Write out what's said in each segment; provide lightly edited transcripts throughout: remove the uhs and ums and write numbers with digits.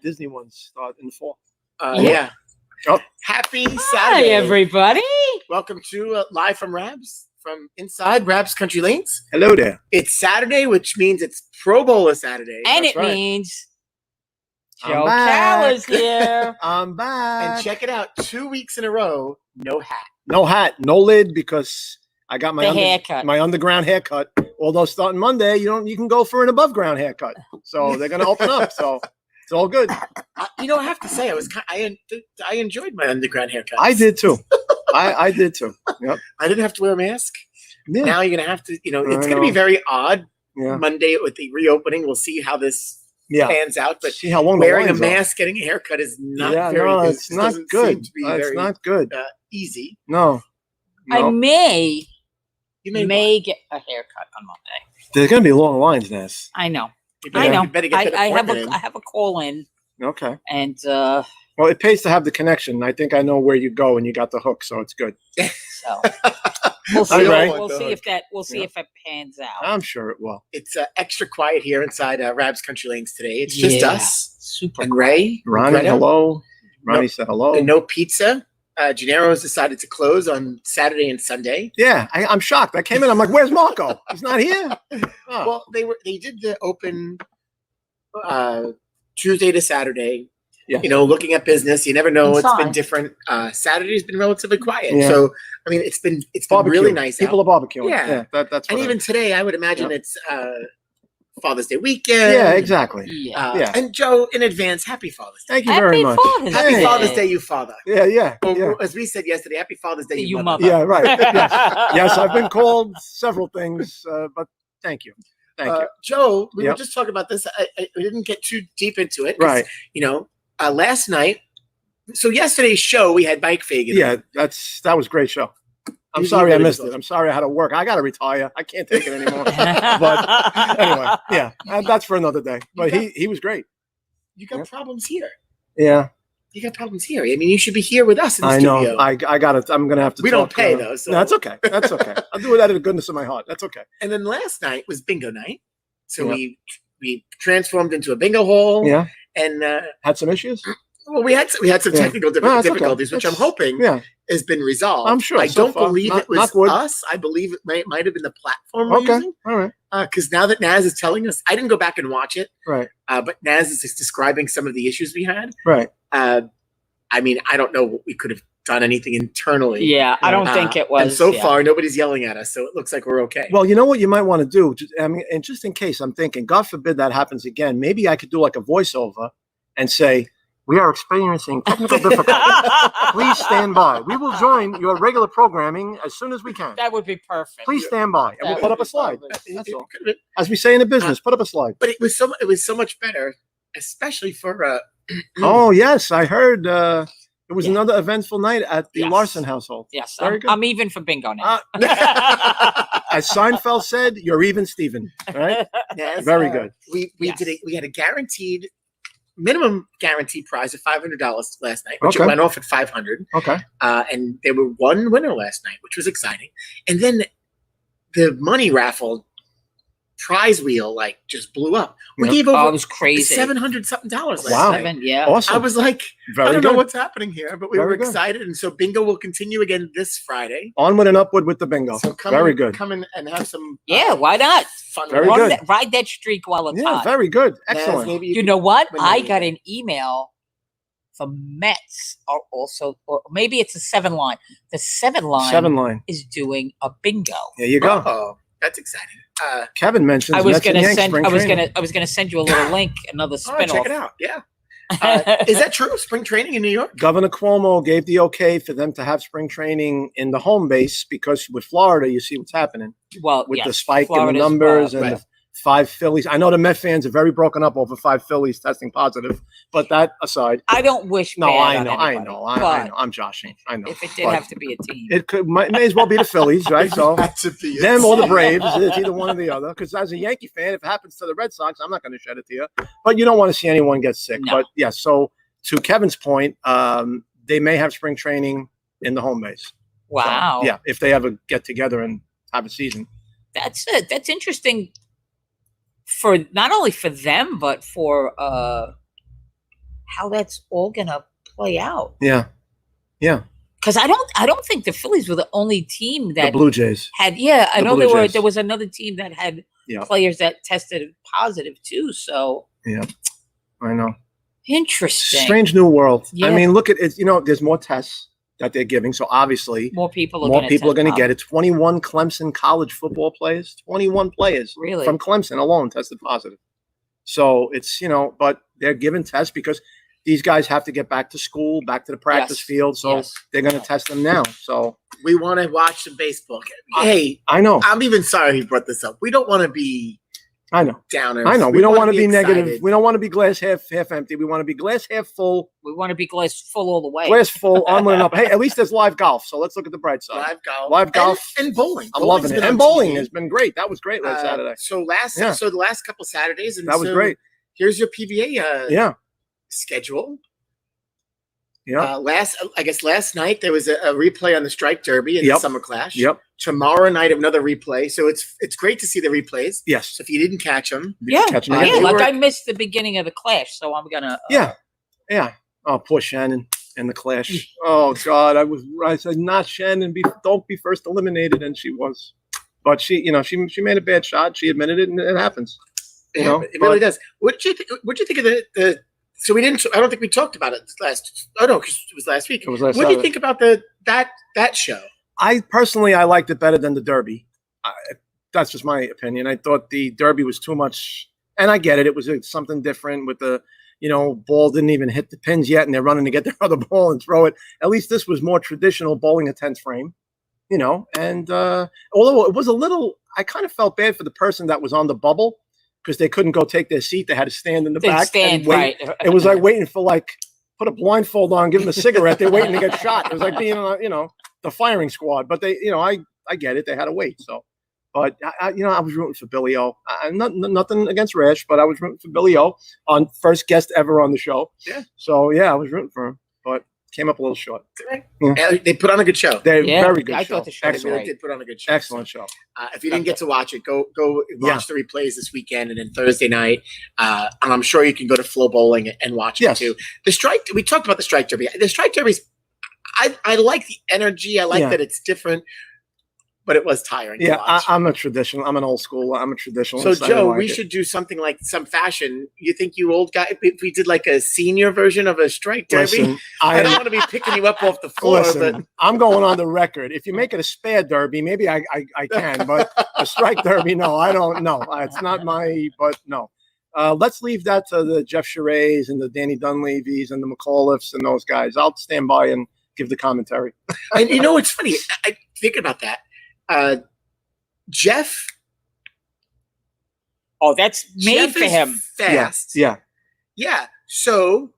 Disney ones start in the fall. Yeah. Oh. Happy Saturday, Hi, everybody. Welcome to Live from Rabs from inside Rabs Country Lanes. Hello there. It's Saturday, which means it's Pro Bowler Saturday. And That's it right. means I'm Joe back. Cal is here. I'm back. And check it out, 2 weeks in a row, no hat. No hat, no lid, because I got my haircut. my underground haircut. Although starting Monday, you can go for an above ground haircut. So they're gonna open up. So it's all good. I have to say, I enjoyed my underground haircut. I did too. I did too. Yep. I didn't have to wear a mask. Yeah. Now you're gonna have to. It's gonna be very odd. Yeah. Monday with the reopening, we'll see how this pans out. But see how long wearing a the lines mask, getting a haircut is not are. very. No, good. it's not good. It's not good. Easy. No. I may get a haircut on Monday. There's gonna be long lines, Ness. I know. You I know. better get that I appointment in. have a call in, Okay. and Well, it pays to have the connection. I think I know where you go and you got the hook, so it's good. so we'll see. Right. We'll see if it pans out. I'm sure it will. It's extra quiet here inside Rabs Country Lanes today. It's just us Super. and Ray. Ronnie, Greta. hello. Ronnie said hello. And no pizza. Gennaro's decided to close on Saturday and Sunday. Yeah, I'm shocked. I came in. I'm like, "Where's Marco? He's not here." Oh. Well, they did the open Tuesday to Saturday. Yeah. Looking at business, you never know. Inside. It's been different. Saturday's been relatively quiet. Yeah. So I mean, it's been Barbecue. really nice. People out. are barbecuing. Yeah. That's. And what even today, I would imagine it's Father's Day weekend. Yeah, exactly. Yeah. And Joe, in advance, happy Father's Day. Thank you very much. Happy Hey. Father's Day, you father. Yeah. Or, as we said yesterday, happy Father's Day, You you mother. mother. Yeah, right. Yes, I've been called several things, but thank you. Thank you. Joe, we were just talking about this. We didn't get too deep into it. Right. Last night. So yesterday's show, we had Mike Fagan. Yeah, that was a great show. I'm sorry I missed it. I'm sorry I had to work. I got to retire. I can't take it anymore. But anyway, yeah, that's for another day. But he was great. You got problems here. Yeah. You got problems here. I mean, you should be here with us in the I studio. know. I got it. I'm going to have to We talk, don't pay, though. So. No, that's okay. That's okay. I'll do it out of the goodness of my heart. That's okay. And then last night was bingo night. So we transformed into a bingo hall. Yeah. And had some issues? Well, we had some technical difficulties, which I'm hoping has been resolved. I'm sure. I don't believe it was us. I believe it might have been the platform we're using. All right. Because now that Naz is telling us, I didn't go back and watch it. Right. But Naz is just describing some of the issues we had. Right. I mean, I don't know what we could have done anything internally. Yeah, I don't think it was. And so far, nobody's yelling at us, so it looks like we're okay. Well, you know what you might want to do? And just in case, I'm thinking, God forbid that happens again, maybe I could do like a voiceover and say, "We are experiencing technical difficulties. Please stand by. We will join your regular programming as soon as we can. That would be perfect. Please stand by." And we'll put up a slide. That's all. As we say in the business, put up a slide. But it was so much better, especially for Oh yes, I heard it was another eventful night at the Larson household. Yes, Very good. I'm even for bingo now. As Seinfeld said, "You're even, Steven." Right? Yes, Very good. We had a guaranteed minimum guaranteed prize of $500 last night, which it went off at $500. Okay. And there were one winner last night, which was exciting. And then the money raffle prize wheel just blew up. We gave over it was crazy. $700 something last Wow. night. Yeah. Awesome. I was like, Very I don't know good. what's happening here, but we Very were good. excited. And so bingo will continue again this Friday. Onward and upward with the bingo. So Very good. Come in and have some Why not? fun. Very with it. good. Ride that streak while it's Yeah, hot. very good. Naz, Excellent. maybe You know what? when I you- got an email from Mets, or maybe it's a 7-line. The 7-line 7-line. is doing a bingo. There you go. Oh, that's exciting. Kevin mentions I was Mets and gonna Yanks send. spring training. I was gonna send you a little link, another All right, spinoff. check it out. Yeah. Is that true? Spring training in New York? Governor Cuomo gave the okay for them to have spring training in the home base because with Florida, you see what's happening Well, with yes, the spike in Florida's, the numbers and right. the 5 Phillies. I know the Met fans are very broken up over 5 Phillies testing positive, but that aside, I don't wish. no, bad I on know, I anybody, know, I but know. I'm joshing. I know. If it did But have to be a team, it could may as well be the Phillies, right? So Had to be them or the Braves, it's either one or the other. Because as a Yankee fan, if it happens to the Red Sox, I'm not going to shed it to you. But you don't want to see anyone get sick. No. But yeah, so to Kevin's point, they may have spring training in the home base. wow, So, yeah, if they ever get together and have a season. that's interesting. For not only for them, but for how that's all gonna play out. Yeah. Because I don't think the Phillies were the only team The that Blue Jays. had. Yeah, I The know Blue Jays. there was another team that had Yeah. players that tested positive too. So Yeah. I know. interesting. Strange new world. Yeah. I mean, look at it. You know, there's more tests that they're giving, so obviously More people are more gonna people are test going to get positive. it. 21 Clemson college football players, 21 players Really? from Clemson alone tested positive. So it's, but they're giving tests because these guys have to get back to school, back to the practice Yes. field. So Yes. they're going to test them now. So We want to watch some baseball. Hey, I know. I'm even sorry he brought this up. We don't want to be I know. downers. I know. We don't want to be excited. negative. We don't want to be glass half empty. We want to be glass half full, We want to be glass full all the way. glass full, on and up. Hey, at least there's live golf. So let's look at the bright side. Live golf, And and bowling. I'm Bowling's loving it. been And on bowling TV. has been great. That was great last Saturday. So the last couple Saturdays, and That was so great. Here's your PBA Yeah. schedule. Yeah. Last night there was a replay on the Strike Derby and the Summer Clash. Yep. Tomorrow night another replay. So it's great to see the replays. Yes. So if you didn't catch them, Yeah, Catch 'em yeah. again. Like I missed the beginning of the clash, so I'm gonna. Yeah. Oh, poor Shannon and the clash. Oh God, I said not Shannon. Don't be first eliminated, and she was. But she made a bad shot. She admitted it, and it happens. it really does. What'd you think of the? So we didn't. I don't think we talked about it last. Oh no, because it was last week. It was last What do you Saturday. think about that show? I personally, I liked it better than the Derby. That's just my opinion. I thought the Derby was too much, and I get it. It was something different with the, ball didn't even hit the pins yet, and they're running to get their other ball and throw it. At least this was more traditional bowling a 10th frame, And although it was a little, I kind of felt bad for the person that was on the bubble because they couldn't go take their seat. They had to stand in the back and wait. Right. It was like waiting for put a blindfold on, give them a cigarette. They're waiting to get shot. It was like being on, the firing squad. But they, I get it. They had to wait. So, but I was rooting for Billy O. Nothing against Rash, but I was rooting for Billy O on first guest ever on the show. Yeah. So yeah, I was rooting for him, but came up a little short. Yeah. They put on a good show. They're Yeah, very good. I show. thought the show was They really great. did put on a good show. Excellent show. If you didn't get to watch it, go watch the replays this weekend and then Thursday night. And I'm sure you can go to Flow Bowling and watch it too. The Strike. We talked about the Strike Derby. The Strike Derby's. I like the energy. I like that it's different, but it was tiring. Yeah, to watch. I'm a traditional. I'm an old school. I'm a traditionalist. So I didn't Joe, like we it. should do something like some fashion. You think you old guy? If we did like a senior version of a Strike Derby, Listen, I don't want to be picking you up off the floor. Listen, I'm going on the record. If you make it a spare derby, maybe I can, but a strike derby, no, I don't know. It's not but no. Let's leave that to the Jeff Charets and the Danny Dunleavys and the McAuliffes and those guys. I'll stand by and give the commentary. And it's funny. I think about that. Jeff. Oh, that's made Jeff for is him. Fast. Yeah. So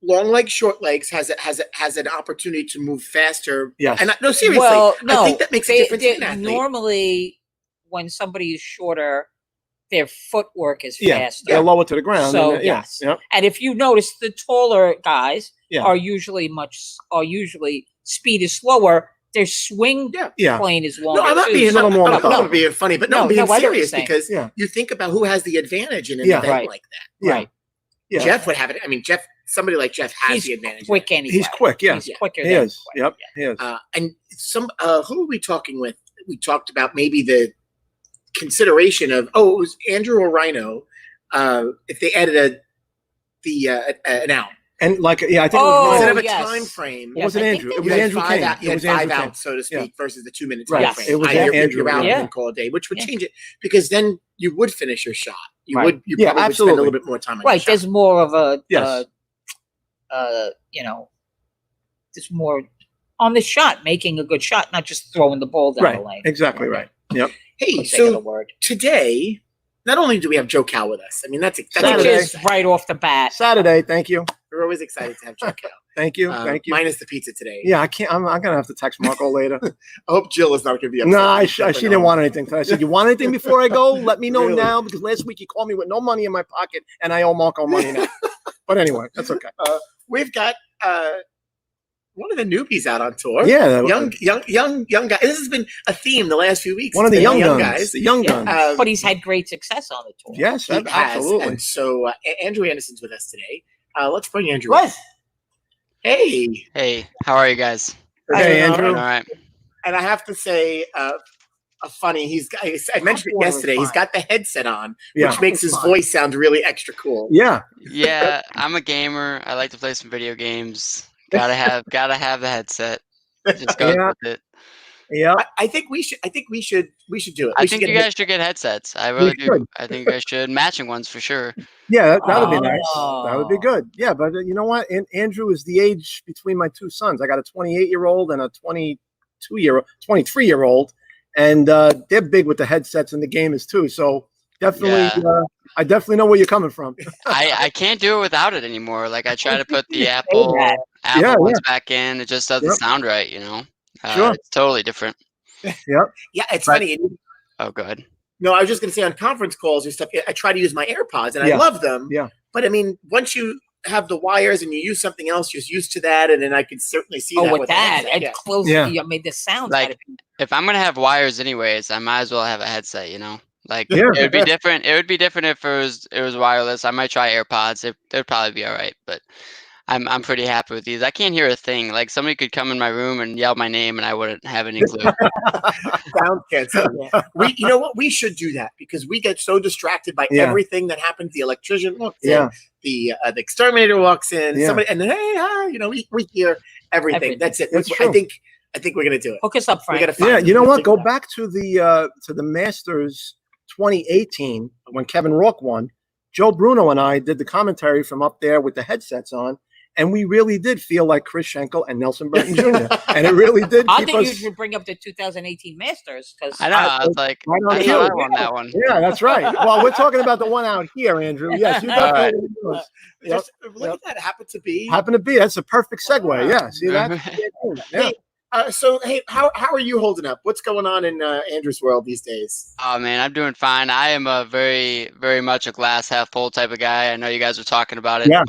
long legs, short legs has an opportunity to move faster. Yes. And no, seriously. Well, no, I think that makes a difference in an athlete. Normally, when somebody is shorter, their footwork is Yeah, faster. they're lower to the ground. So and, yes, yeah. and if you notice, the taller guys Yeah. are usually speed is slower. Their swing Yeah. plane is longer. No, I'm not too. being, little more I'm methodical. not being funny, but no, No, I'm being no, I know what you're serious saying. because Yeah. you think about who has the advantage in an Yeah. event Right. like that. Yeah. Right. Yeah. Jeff would have it. I mean, somebody like Jeff has He's the advantage. quick anyway. He's quick. Yeah. He's quicker. He than is. quick. Yep. He is. And who are we talking with? We talked about maybe the consideration of, it was Andrew or Rhino. If they added an out. And I think it Oh, was Instead Ryan. of a yes. time frame, It wasn't I think Andrew. It that was you had Andrew five King. out, you It had was five Andrew King. out, so to speak, Yeah. versus the 2-minute Right. time frame. It was You're Andrew. out Yeah. and call a day, which would Yeah. change it because then you would finish your shot. You Right. would. You Yeah, probably would spend a absolutely. little bit more time on Right. your shot. There's more of a Yes. there's more on the shot, making a good shot, not just throwing the ball down Right. the lane. Exactly right. Yep. Hey, For the sake of the so word. today, not only do we have Joe Cal with us, I mean that's Which Saturday. is right off the bat. Saturday. Thank you. we're always excited to have Joe Cal. Thank you. Thank you. Minus the pizza today. Yeah, I can't. I'm gonna have to text Marco later. I hope Jill is not going to be upset. No, with she me. didn't want anything. I said, "You want anything before I go? Let me know Really? now." Because last week he called me with no money in my pocket, and I owe Marco money now. But anyway, that's okay. We've got one of the newbies out on tour. Yeah, young guy. This has been a theme the last few weeks. one of the It's been young guns. guys. The young Yeah. guns. But he's had great success on the tour. Yes, He has. absolutely. And so Andrew Anderson's with us today. Let's bring Andrew. What? Hey. Hey, how are you guys? Hey, All Andrew. All right. And I have to say, funny. I mentioned it yesterday. He's got the headset on, Yeah. which makes his voice sound really extra cool. Yeah. Yeah, I'm a gamer. I like to play some video games. Gotta have the headset. Just goes Yeah. with it. Yeah. I think we should do it. I We should think get you guys should get headsets. I really do. should. I think you guys should. Matching ones for sure. Yeah, that would be nice. Oh. That would be good. Yeah, but you know what? Andrew is the age between my two sons. I got a 28-year-old and a 23-year-old, and they're big with the headsets and the gamers too. So definitely, Yeah. I definitely know where you're coming from. I can't do it without it anymore. Like I try to put the that. Apple ones back in. It just doesn't Yep. sound right, you know. Sure. It's totally different. Yep. Yeah, it's But- funny. Oh, go ahead. No, I was just going to say on conference calls and stuff, I try to use my AirPods and I Yeah. love them. Yeah. But I mean, once you have the wires and you use something else, you're used to that. And then I can certainly see that with with that, the headset. it close. Yeah. I mean, the sounds. Like, if I'm gonna have wires anyways, I might as well have a headset, you know. Like Yeah. it would be different. It would be different if it was wireless. I might try AirPods. They'd probably be all right, but I'm pretty happy with these. I can't hear a thing. Like somebody could come in my room and yell my name, and I wouldn't have any clue. Sound canceling. You know what? We should do that because we get so distracted by Yeah. everything that happens. The electrician walks Yeah. in, the exterminator walks in, Yeah. somebody, and then hey, hi, you know, we hear everything. Everything. That's it. That's I true. think we're gonna do it. Hook us up, We Frank. gotta find Yeah, it. you know what? Figure Go it out. back to the Masters 2018 when Kevin Rourke won. Joe Bruno and I did the commentary from up there with the headsets on, and we really did feel like Chris Schenkel and Nelson Burton Jr. And it really did I keep think you us. should bring up the 2018 Masters because I know. I was like, Right on I cue. thought I won that one. Yeah, that's right. Well, we're talking about the one out here, Andrew. Yes, you All right. definitely do. Yep. Just look at that. Happened to be. Happen to be. That's a perfect segue. Yeah, see that? Yeah. So hey, how are you holding up? What's going on in Andrew's world these days? Oh man, I'm doing fine. I am a very, very much a glass half full type of guy. I know you guys were talking about it. Yeah.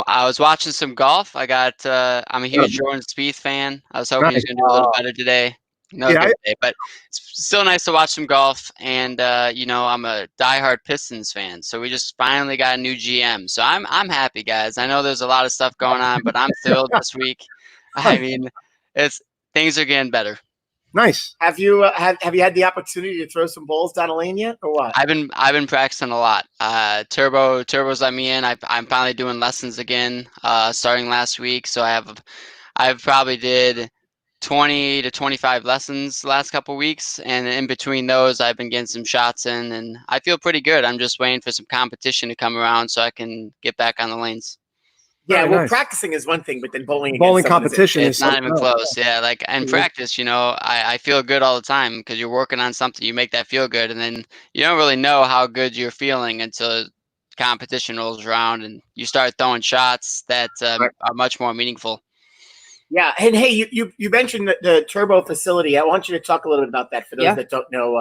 I was watching some golf. I'm a huge Jordan Spieth fan. I was hoping he was going to do a little better today. No Yeah, good day, but it's still nice to watch some golf. And you know, I'm a diehard Pistons fan, so we just finally got a new GM. So I'm happy, guys. I know there's a lot of stuff going on, but I'm thrilled this week. I mean, things are getting better. Nice. Have you have you had the opportunity to throw some balls down a lane yet, or what? I've been practicing a lot. Turbo's let me in. I'm finally doing lessons again, starting last week. So I've probably did 20 to 25 lessons the last couple weeks, and in between those, I've been getting some shots in, and I feel pretty good. I'm just waiting for some competition to come around so I can get back on the lanes. Yeah, Very well, nice. practicing is one thing, but then bowling against someone is competition It's is not something even else. close. Yeah, like in Mhm. practice, you know, I feel good all the time because you're working on something. You make that feel good, and then you don't really know how good you're feeling until competition rolls around and you start throwing shots that Right. are much more meaningful. Yeah, and hey, you mentioned the turbo facility. I want you to talk a little bit about that for those Yeah. that don't know.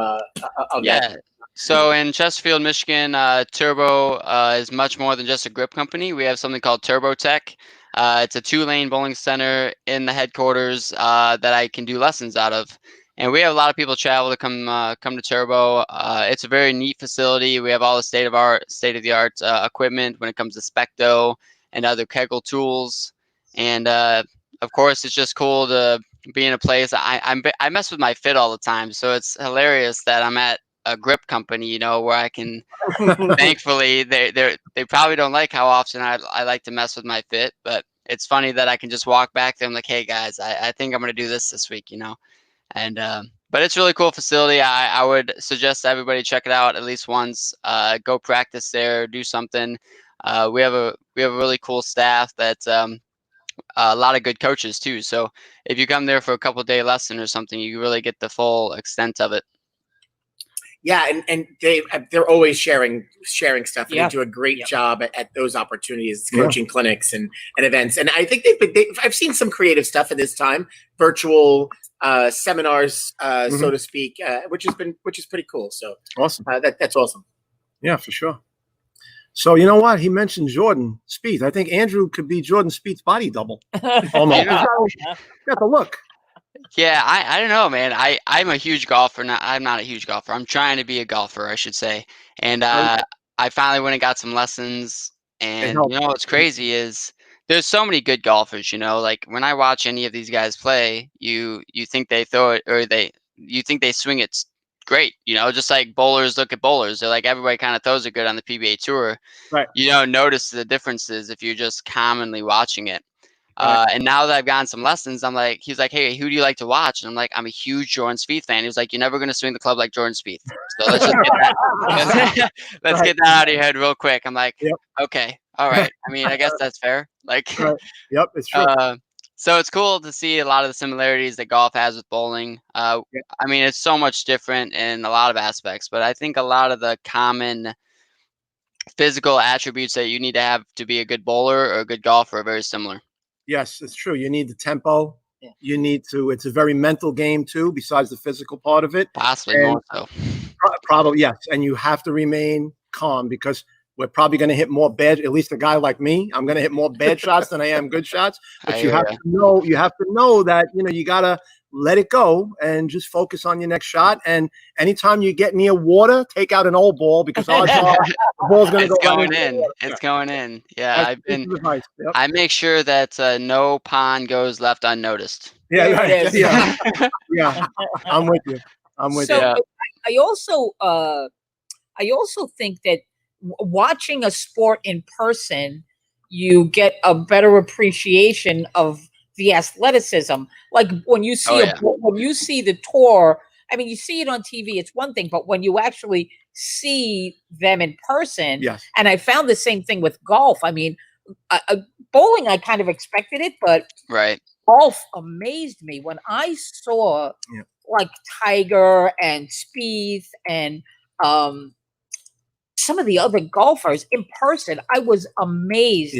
Of Yeah. that. So in Chesterfield, Michigan, Turbo is much more than just a grip company. We have something called Turbo Tech. It's a 2-lane bowling center in the headquarters that I can do lessons out of. And we have a lot of people travel to come to Turbo. It's a very neat facility. We have all the state of the art equipment when it comes to Specto and other Kegel tools. And of course, it's just cool to be in a place. I mess with my fit all the time, so it's hilarious that I'm at a grip company, you know, where I can. Thankfully, they probably don't like how often I like to mess with my fit, but it's funny that I can just walk back there. I'm like, hey guys, I think I'm gonna do this week, you know, and but it's a really cool facility. I would suggest everybody check it out at least once. Go practice there, do something. We have a really cool staff that's a lot of good coaches too. So if you come there for a couple-day lesson or something, you really get the full extent of it. Yeah, and they're always sharing stuff, and Yeah. they do a great Yeah. job at those opportunities, Yeah. coaching clinics and events. And I think I've seen some creative stuff in this time, virtual seminars, so to speak, which is pretty cool. So Awesome. that's awesome. Yeah, for sure. So you know what? He mentioned Jordan Spieth. I think Andrew could be Jordan Spieth's body double. Almost. Got the look. Yeah, I don't know, man. I'm a huge golfer. I'm not a huge golfer. I'm trying to be a golfer, I should say. And I finally went and got some lessons And helps. you know what's crazy is there's so many good golfers, you know, like when I watch any of these guys play, you think they throw it or you think they swing it great, you know, just like bowlers look at bowlers. They're like everybody kind of throws it good on the PBA tour. Right. You don't notice the differences if you're just commonly watching it. Right. And now that I've gotten some lessons, I'm like, he's like, hey, who do you like to watch? And I'm like, I'm a huge Jordan Spieth fan. He was like, you're never going to swing the club like Jordan Spieth. So let's just get that, let's get that out of your head real quick. I'm like, Yep. okay, all right. I mean, I guess that's fair. Like, Right. Yep, it's true. so it's cool to see a lot of the similarities that golf has with bowling. I mean, it's so much different in a lot of aspects, but I think a lot of the common physical attributes that you need to have to be a good bowler or a good golfer are very similar. Yes, it's true. You need the tempo. Yeah. You need to. It's a very mental game too, besides the physical part of it. Possibly more so. Probably yes, and you have to remain calm because we're probably going to hit more bad. At least a guy like me, I'm going to hit more bad shots than I am good shots. But you have to know. You have to know that you gotta let it go and just focus on your next shot. And anytime you get near water, take out an old ball because odds are the ball's going to go going right in. It's going in. Yeah, Yep. I make sure that no pond goes left unnoticed. Yeah, There right. it is. Yeah, yeah. I'm with you. I'm with So you. I also think that watching a sport in person, you get a better appreciation of the athleticism. Like when you see when you see the tour, I mean, you see it on TV, it's one thing, but when you actually see them in person, Yes. and I found the same thing with golf. I mean, bowling, I kind of expected it, but golf amazed me when I saw like Tiger and Spieth and some of the other golfers in person. I was amazed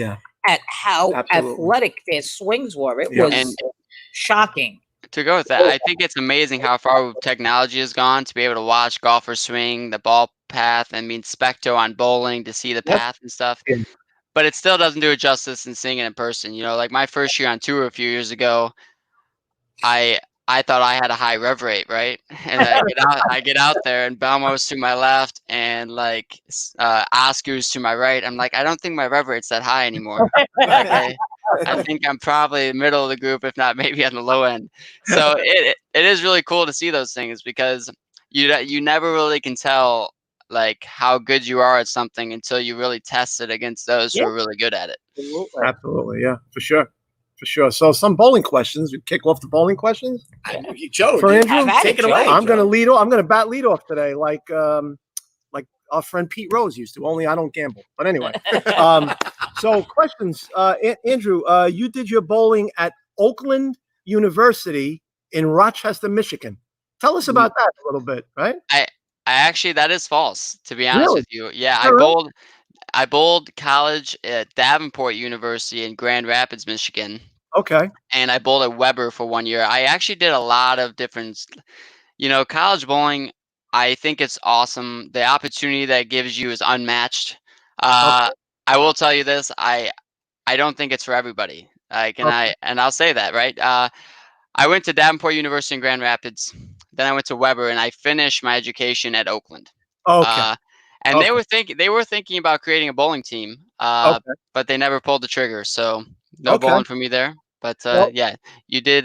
at how athletic their swings were. It was shocking. To go with that, I think it's amazing how far technology has gone to be able to watch golfers swing the ball path and mean specto on bowling to see the path and stuff. Yeah. But it still doesn't do it justice in seeing it in person. You know, like my first year on tour a few years ago, I thought I had a high rev rate, right? And I get out there and Belmo's to my left and like Oscar's to my right. I'm like, I don't think my rev rate's that high anymore. I think I'm probably middle of the group, if not maybe on the low end. So it is really cool to see those things because you never really can tell like how good you are at something until you really test it against those who are really good at it. Absolutely, yeah, for sure. For sure. So some bowling questions. We kick off the bowling questions. Joe, for Andrew, take it away. I'm going to lead off. I'm going to bat lead off today, like our friend Pete Rose used to. Only I don't gamble. But anyway, so questions. Andrew, you did your bowling at Oakland University in Rochester, Michigan. Tell us about that a little bit, right? I actually, that is false. To be honest with you, yeah, I bowled college at Davenport University in Grand Rapids, Michigan. Okay. And I bowled at Weber for 1 year. I actually did a lot of different, college bowling. I think it's awesome. The opportunity that it gives you is unmatched. I will tell you this. I don't think it's for everybody. I'll say that, right? I went to Davenport University in Grand Rapids. Then I went to Weber and I finished my education at Oakland. Okay. And they were thinking about creating a bowling team, but they never pulled the trigger. So no bowling for me there. But yeah, you did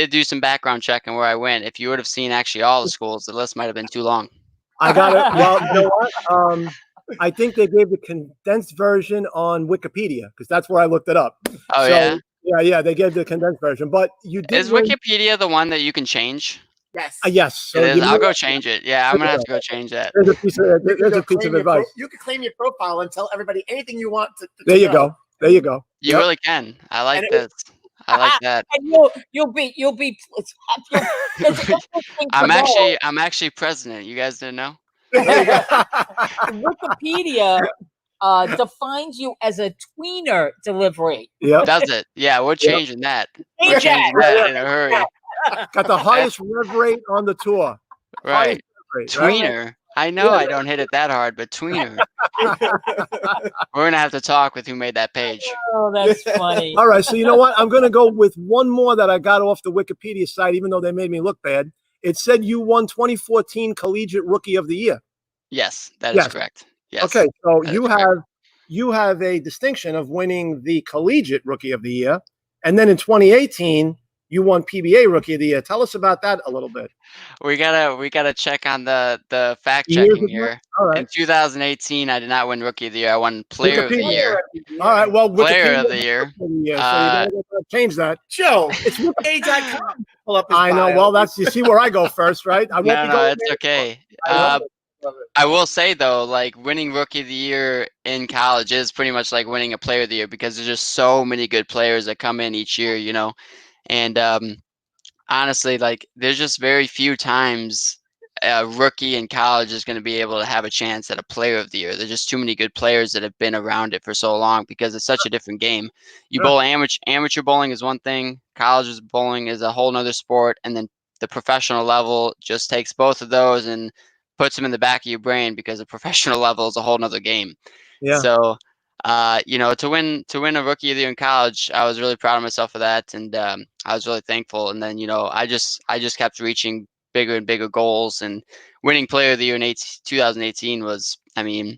do some background checking where I went. If you would have seen actually all the schools, the list might have been too long. I got it. Well, you know what? I think they gave the condensed version on Wikipedia because that's where I looked it up. Oh, so, yeah, they gave the condensed version. But you did. Is Wikipedia the one that you can change? Yes. Yes. So it is. I'll go change it. Yeah, I'm gonna have to go change that. There's a piece of advice. You can claim your profile and tell everybody anything you want to there you go. There you go. You really can. I like this. I like that. And you'll be. I'm actually president. You guys didn't know? Wikipedia defines you as a tweener delivery. Yeah. Does it? Yeah, we're changing that. We're changing that in a hurry. Got the highest rev rate on the tour. Right. Tweener. Right? I know I don't hit it that hard, but tweener. We're gonna have to talk with who made that page. Oh, that's funny. All right, so you know what? I'm gonna go with one more that I got off the Wikipedia site, even though they made me look bad. It said you won 2014 Collegiate Rookie of the Year. Yes, that is correct. Yes. Okay, so you you have a distinction of winning the Collegiate Rookie of the Year, and then in 2018 you won PBA Rookie of the Year. Tell us about that a little bit. We gotta check on the fact Years checking ago? here. All right. In 2018, I did not win Rookie of the Year. I won Player of the Wikipedia. Year. All right. Well, Player Wikipedia of the Year. so you gotta change that. Joe, it's Wikipedia.com. Pull up his I know. bio. Well, that's you see where I go first, right? I won't No, be no, going it's there. okay. I love it. Love it. I will say though, like winning Rookie of the Year in college is pretty much like winning a Player of the Year because there's just so many good players that come in each year, you know. And honestly, like there's just very few times a rookie in college is going to be able to have a chance at a Player of the Year. There's just too many good players that have been around it for so long because it's such a different game. You Sure. bowl amateur bowling is one thing, college bowling is a whole nother sport, and then the professional level just takes both of those and puts them in the back of your brain because the professional level is a whole nother game. Yeah. So, you know, to win a Rookie of the Year in college, I was really proud of myself for that, and I was really thankful. And then, you know, I just kept reaching bigger and bigger goals, and winning Player of the Year in 2018 was, I mean,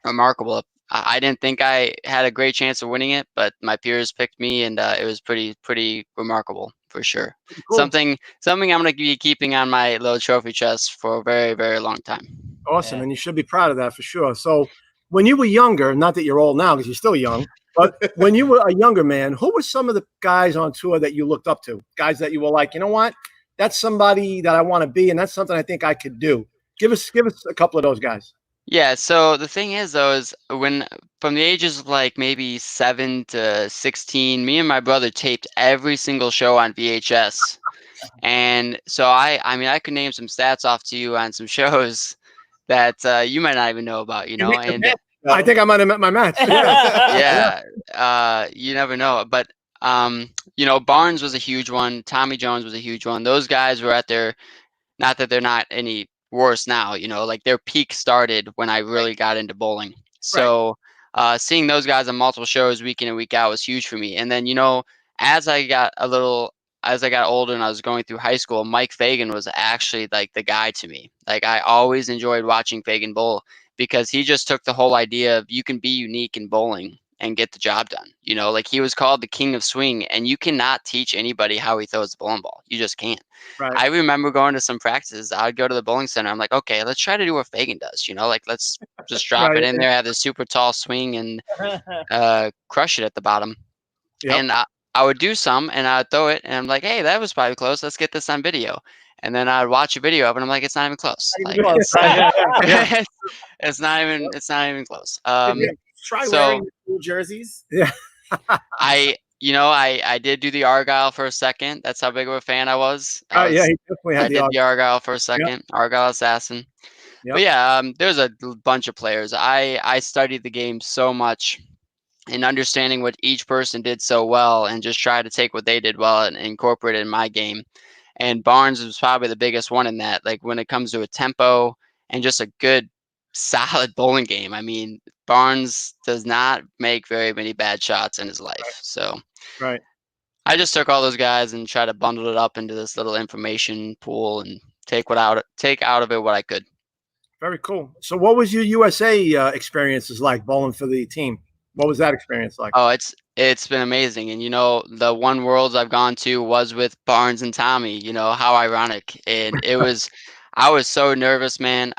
remarkable. I didn't think I had a great chance of winning it, but my peers picked me, and it was pretty remarkable for sure. Cool. Something I'm going to be keeping on my little trophy chest for a very, very long time. Awesome. And you should be proud of that for sure. So when you were younger, not that you're old now because you're still young, but when you were a younger man, who were some of the guys on tour that you looked up to? Guys that you were like, you know what? That's somebody that I want to be, and that's something I think I could do. Give us a couple of those guys. Yeah, so the thing is though is when from the ages of like maybe 7 to 16, me and my brother taped every single show on VHS. And so I mean I could name some stats off to you on some shows that you might not even know about, you know. And I think I might have met my match. yeah, you never know. But you know, Barnes was a huge one. Tommy Jones was a huge one. Those guys were at their, not that they're not any worse now, you know, like their peak started when I really got into bowling. So seeing those guys on multiple shows week in and week out was huge for me. And then, you know, as I got older and I was going through high school, Mike Fagan was actually like the guy to me. Like I always enjoyed watching Fagan bowl because he just took the whole idea of you can be unique in bowling and get the job done. You know, like he was called the king of swing, and you cannot teach anybody how he throws the bowling ball. You just can't. Right. I remember going to some practices. I'd go to the bowling center. I'm like, okay, let's try to do what Fagan does. You know, like let's just drop it in there, have this super tall swing, and crush it at the bottom. Yep. And I would do some, and I'd throw it, and I'm like, hey, that was probably close. Let's get this on video. And then I'd watch a video of it, and I'm like, it's not even close. Like, it's not even close. Try so- wearing New jerseys. Yeah. I did do the Argyle for a second. That's how big of a fan I was. Yeah, he definitely had I did the Argyle for a second. Argyle Assassin. Yep. But yeah, there's a bunch of players. I studied the game so much and understanding what each person did so well and just try to take what they did well and incorporate it in my game. And Barnes was probably the biggest one in that, like when it comes to a tempo and just a good, solid bowling game. I mean, Barnes does not make very many bad shots in his life. So Right. I just took all those guys and tried to bundle it up into this little information pool and take out of it what I could. Very cool. So what was your USA experiences like bowling for the team? What was that experience like? Oh, it's been amazing. And you know, the one worlds I've gone to was with Barnes and Tommy, you know, how ironic. And I was so nervous, man.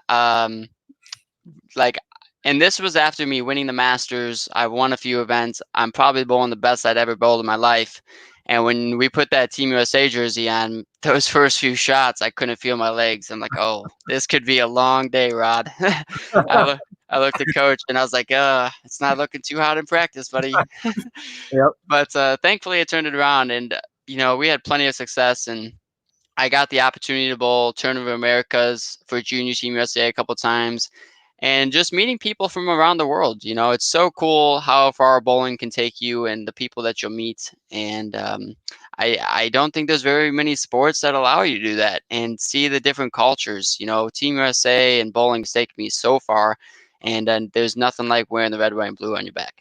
Like, and this was after me winning the Masters. I won a few events. I'm probably bowling the best I'd ever bowled in my life. And when we put that Team USA jersey on, those first few shots, I couldn't feel my legs. I'm like, oh, this could be a long day, Rod. I looked at coach and I was like, it's not looking too hot in practice, buddy. Yep. But thankfully I turned it around, and you know, we had plenty of success, and I got the opportunity to bowl Tournament of Americas for Junior Team USA a couple times, and just meeting people from around the world. You know, it's so cool how far bowling can take you and the people that you'll meet. And I don't think there's very many sports that allow you to do that and see the different cultures. You know, Team USA and bowling has taken me so far, and there's nothing like wearing the red, white, and blue on your back.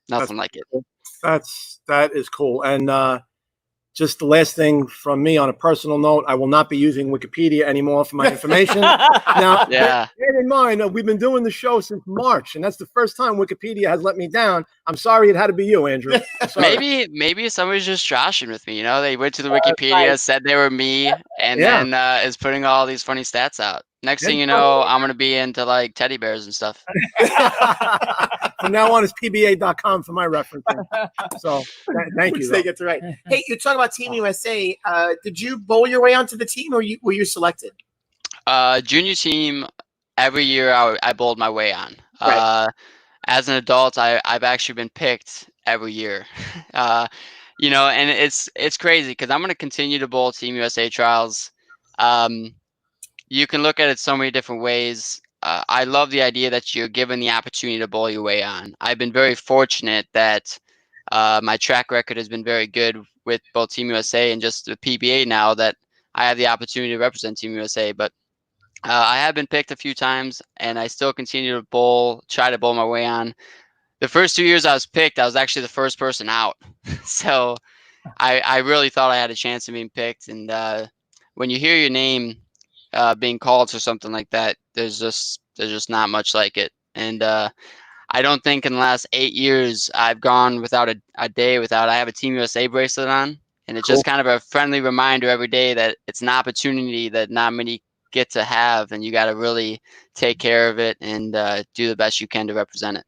Nothing like it. That is cool. And just the last thing from me on a personal note, I will not be using Wikipedia anymore for my information. Now, Yeah. bear in mind, we've been doing the show since March, and that's the first time Wikipedia has let me down. I'm sorry it had to be you, Andrew. I'm sorry. Maybe somebody's just joshing with me. You know, they went to the Wikipedia, said they were me, and Yeah. then is putting all these funny stats out. Next thing you Yeah. know, I'm gonna be into like teddy bears and stuff. From now on, it's pba.com for my referencing. So thank Which you. they get to write. Hey, you talk about Team USA. Did you bowl your way onto the team, or were you selected? Junior team, every year I bowled my way on. Right. As an adult, I've actually been picked every year. You know, and it's crazy because I'm gonna continue to bowl Team USA trials. You can look at it so many different ways. I love the idea that you're given the opportunity to bowl your way on. I've been very fortunate that my track record has been very good with both Team USA and just the PBA now that I have the opportunity to represent Team USA. But I have been picked a few times, and I still continue to bowl, try to bowl my way on. The first 2 years I was picked, I was actually the first person out. So I really thought I had a chance of being picked. And when you hear your name being called for something like that, there's just not much like it. And I don't think in the last 8 years I've gone without a day without I have a Team USA bracelet on. And it's just kind of a friendly reminder every day that it's an opportunity that not many get to have, and you got to really take care of it and do the best you can to represent it.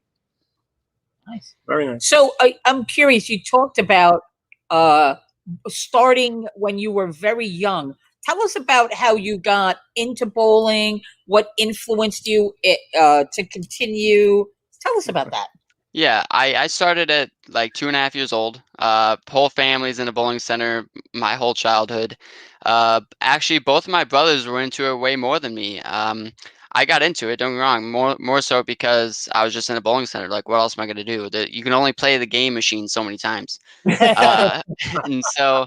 Nice. Very nice. So I'm curious, you talked about starting when you were very young. Tell us about how you got into bowling, what influenced you to continue. Tell us about that. Yeah, I started at like 2.5 years old. Whole family's in a bowling center my whole childhood. Actually, both of my brothers were into it way more than me. I got into it, don't get me wrong, more so because I was just in a bowling center. Like, what else am I going to do? You can only play the game machine so many times. And so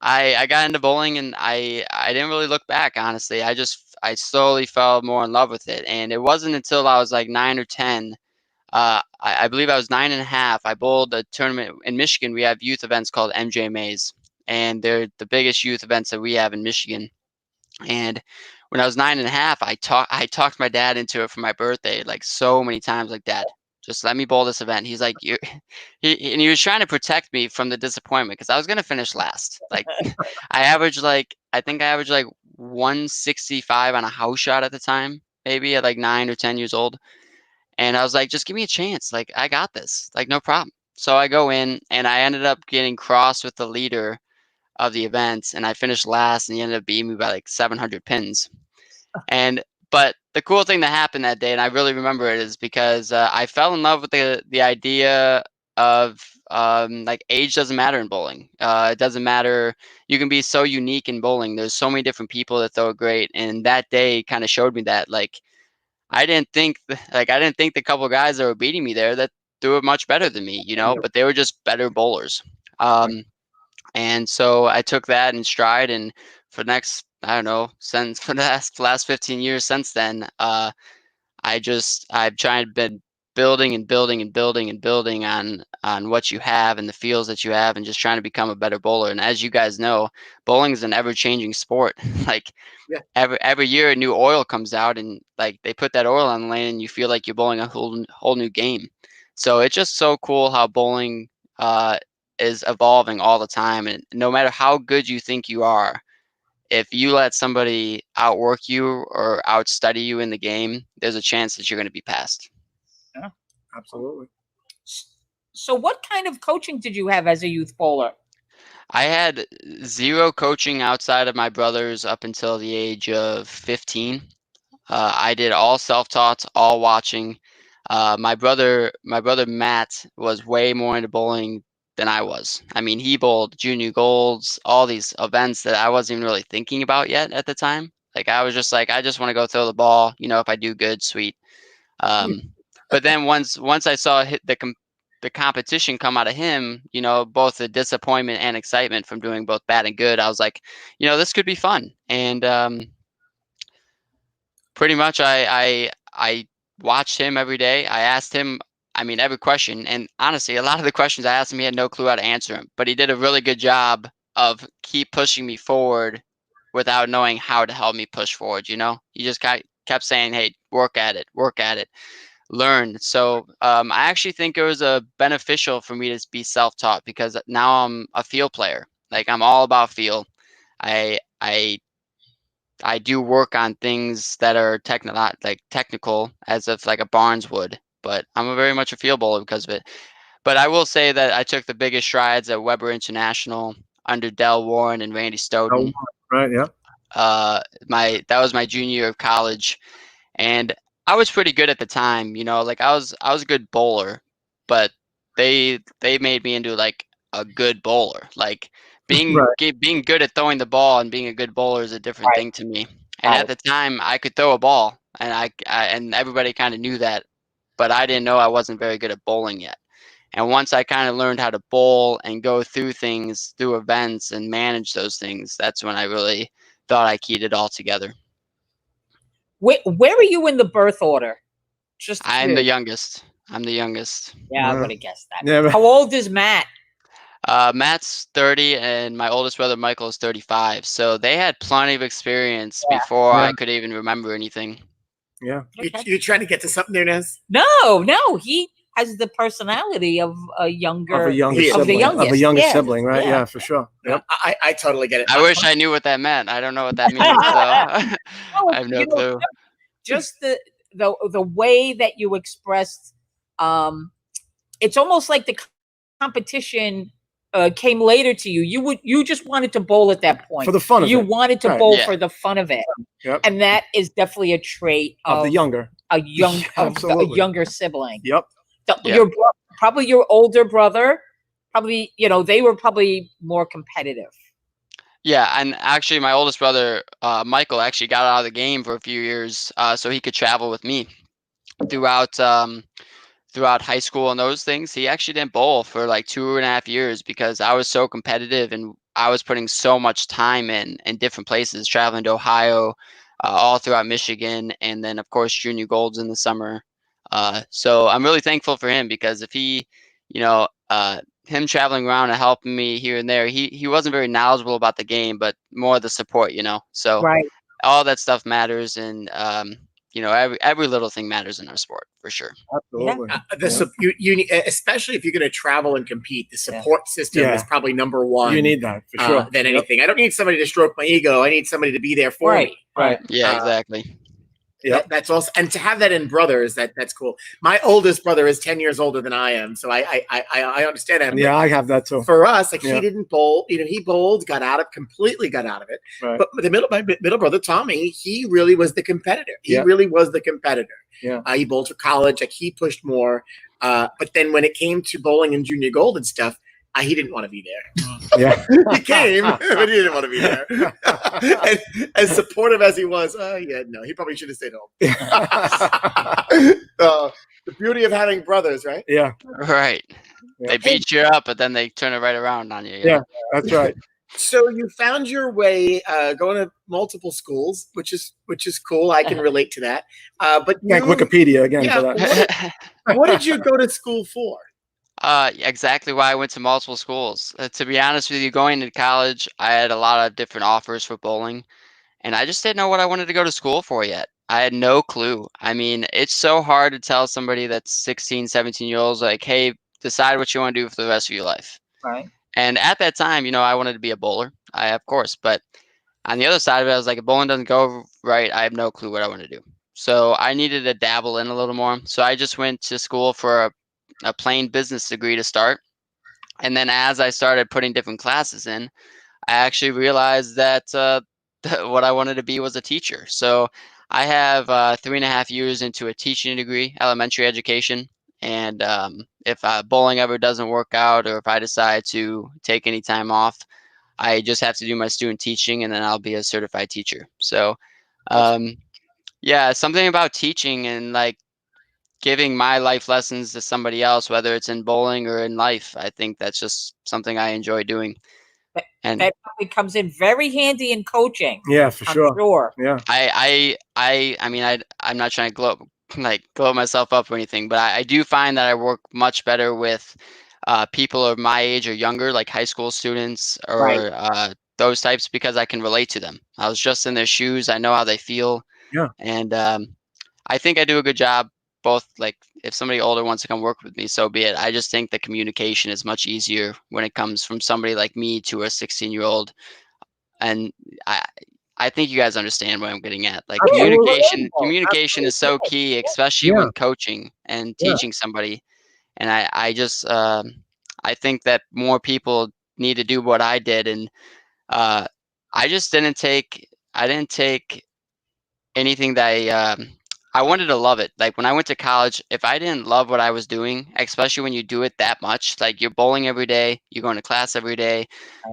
I got into bowling, and I didn't really look back, honestly. I slowly fell more in love with it. And it wasn't until I was like 9 or 10. I believe I was 9.5. I bowled a tournament in Michigan. We have youth events called MJMAs, and they're the biggest youth events that we have in Michigan. And when I was 9.5, I talked my dad into it for my birthday like so many times. Like, Dad, just let me bowl this event. He's like, he was trying to protect me from the disappointment because I was gonna finish last. Like, I think I averaged like 165 on a house shot at the time, maybe at like 9 or 10 years old. And I was like, just give me a chance. Like, I got this. Like, no problem. So I go in, and I ended up getting crossed with the leader of the event, and I finished last, and he ended up beating me by like 700 pins. But the cool thing that happened that day, and I really remember it, is because I fell in love with the idea of like age doesn't matter in bowling. It doesn't matter. You can be so unique in bowling. There's so many different people that throw it great, and that day kind of showed me that. Like, I didn't think the couple guys that were beating me there that threw it much better than me, you know, but they were just better bowlers. And so I took that in stride, and for the next, I don't know, for the last 15 years since then, I've been building and building and building and building on what you have and the feels that you have, and just trying to become a better bowler. And as you guys know, bowling is an ever-changing sport. Like, every year a new oil comes out, and like they put that oil on the lane, and you feel like you're bowling a whole new game. So it's just so cool how bowling is evolving all the time, and no matter how good you think you are, if you let somebody outwork you or outstudy you in the game, there's a chance that you're going to be passed. Yeah, absolutely. So what kind of coaching did you have as a youth bowler? I had zero coaching outside of my brothers up until the age of 15. I did all self-taught, all watching. My brother Matt was way more into bowling than I was. I mean, he bowled junior golds, all these events that I wasn't even really thinking about yet at the time. Like, I was just like, I just want to go throw the ball. You know, if I do good, sweet. But then once I saw the competition come out of him, you know, both the disappointment and excitement from doing both bad and good, I was like, you know, this could be fun. And pretty much I watched him every day. I asked him, I mean, every question. And honestly, a lot of the questions I asked him, he had no clue how to answer them. But he did a really good job of keep pushing me forward without knowing how to help me push forward. He just kept saying, hey, work at it, learn. So I actually think it was beneficial for me to be self-taught, because now I'm a field player. Like, I'm all about feel. I I do work on things that are technical, as if like a Barnes would, but I'm very much a field bowler because of it. But I will say that I took the biggest strides at Weber International under Del Warren and Randy Stoughton. Right. Yeah. That was my junior year of college, and I was pretty good at the time. Like, I was a good bowler, but they made me into like a good bowler. Like, being Right. being good at throwing the ball and being a good bowler is a different thing to me. And Right. at the time, I could throw a ball, and and everybody kind of knew that, but I didn't know I wasn't very good at bowling yet. And once I kind of learned how to bowl and go through things, through events, and manage those things, that's when I really thought I keyed it all together. Where are you in the birth order? I'm the youngest. Yeah, I would have guessed that. Yeah. How old is Matt? Matt's 30, and my oldest brother Michael is 35. So they had plenty of experience Yeah. before Yeah. I could even remember anything. Yeah. Okay. You trying to get to something there, Nez? No, he has the personality of a younger, Of a younger Of the sibling. youngest. Of a younger Yeah. sibling, right? Yeah. Yeah, for sure. Yep. I totally get it. I wish I knew what that meant. I don't know what that means, so I have no clue. Just the way that you expressed, it's almost like the competition came later to you. You just wanted to bowl at that point For the fun of you it. wanted to Right. bowl Yeah. for the fun of it. Yep. And that is definitely a trait Of the younger. a young of a Absolutely. younger sibling. Yep. Yeah. Probably your older brother, probably, they were probably more competitive. Yeah, and actually, my oldest brother, Michael, actually got out of the game for a few years, so he could travel with me throughout high school and those things. He actually didn't bowl for like 2.5 years because I was so competitive and I was putting so much time in different places, traveling to Ohio, all throughout Michigan, and then of course junior golds in the summer. So I'm really thankful for him, because if he, him traveling around and helping me here and there, he wasn't very knowledgeable about the game, but more the support, So Right. all that stuff matters, and every little thing matters in our sport for sure. Absolutely. You need, especially if you're going to travel and compete, the support system is probably number one. You need that for sure. Than anything. I don't need somebody to stroke my ego. I need somebody to be there for me. Right. Yeah, exactly. Yep. That's also, and to have that in brothers, that's cool. My oldest brother is 10 years older than I am, so I understand him. Yeah, I have that too. For us, like, he didn't bowl. He bowled, completely got out of it. Right. But my middle brother Tommy, he really was the competitor. He really was the competitor. Yeah. He bowled for college. Like, he pushed more. But then when it came to bowling and junior gold and stuff, he didn't want to be there. Yeah. He came, but he didn't want to be there. And as supportive as he was, he probably should have stayed home. The beauty of having brothers, right? Yeah. Right. Yeah. They beat you up, but then they turn it right around on you. Yeah, that's right. So you found your way going to multiple schools, which is cool. I can relate to that. But Thank Wikipedia again for that. What did you go to school for? Exactly why I went to multiple schools. To be honest with you, going into college, I had a lot of different offers for bowling, and I just didn't know what I wanted to go to school for yet. I had no clue. I mean, it's so hard to tell somebody that's 16, 17 years old, like, hey, decide what you want to do for the rest of your life. Right. And at that time, I wanted to be a bowler, of course. But on the other side of it, I was like, if bowling doesn't go right, I have no clue what I want to do. So I needed to dabble in a little more. So I just went to school for a plain business degree to start. And then as I started putting different classes in, I actually realized that what I wanted to be was a teacher. So I have 3.5 years into a teaching degree, elementary education. And if bowling ever doesn't work out, or if I decide to take any time off, I just have to do my student teaching, and then I'll be a certified teacher. So something about teaching and like giving my life lessons to somebody else, whether it's in bowling or in life, I think that's just something I enjoy doing. And that probably comes in very handy in coaching. Yeah, for I'm sure. sure. Yeah. I mean, I'm not trying to glow myself up or anything, but I do find that I work much better with people of my age or younger, like high school students or Right. those types, because I can relate to them. I was just in their shoes. I know how they feel, Yeah. and I think I do a good job. Both, like, if somebody older wants to come work with me, so be it. I just think the communication is much easier when it comes from somebody like me to a 16-year-old, and I I think you guys understand what I'm getting at. Like, Absolutely. communication is so key, especially Yeah. when coaching and Yeah. teaching somebody. And I just I think that more people need to do what I did, and uh, I just didn't take anything that I wanted to love it. Like when I went to college, if I didn't love what I was doing, especially when you do it that much, like you're bowling every day, you're going to class every day,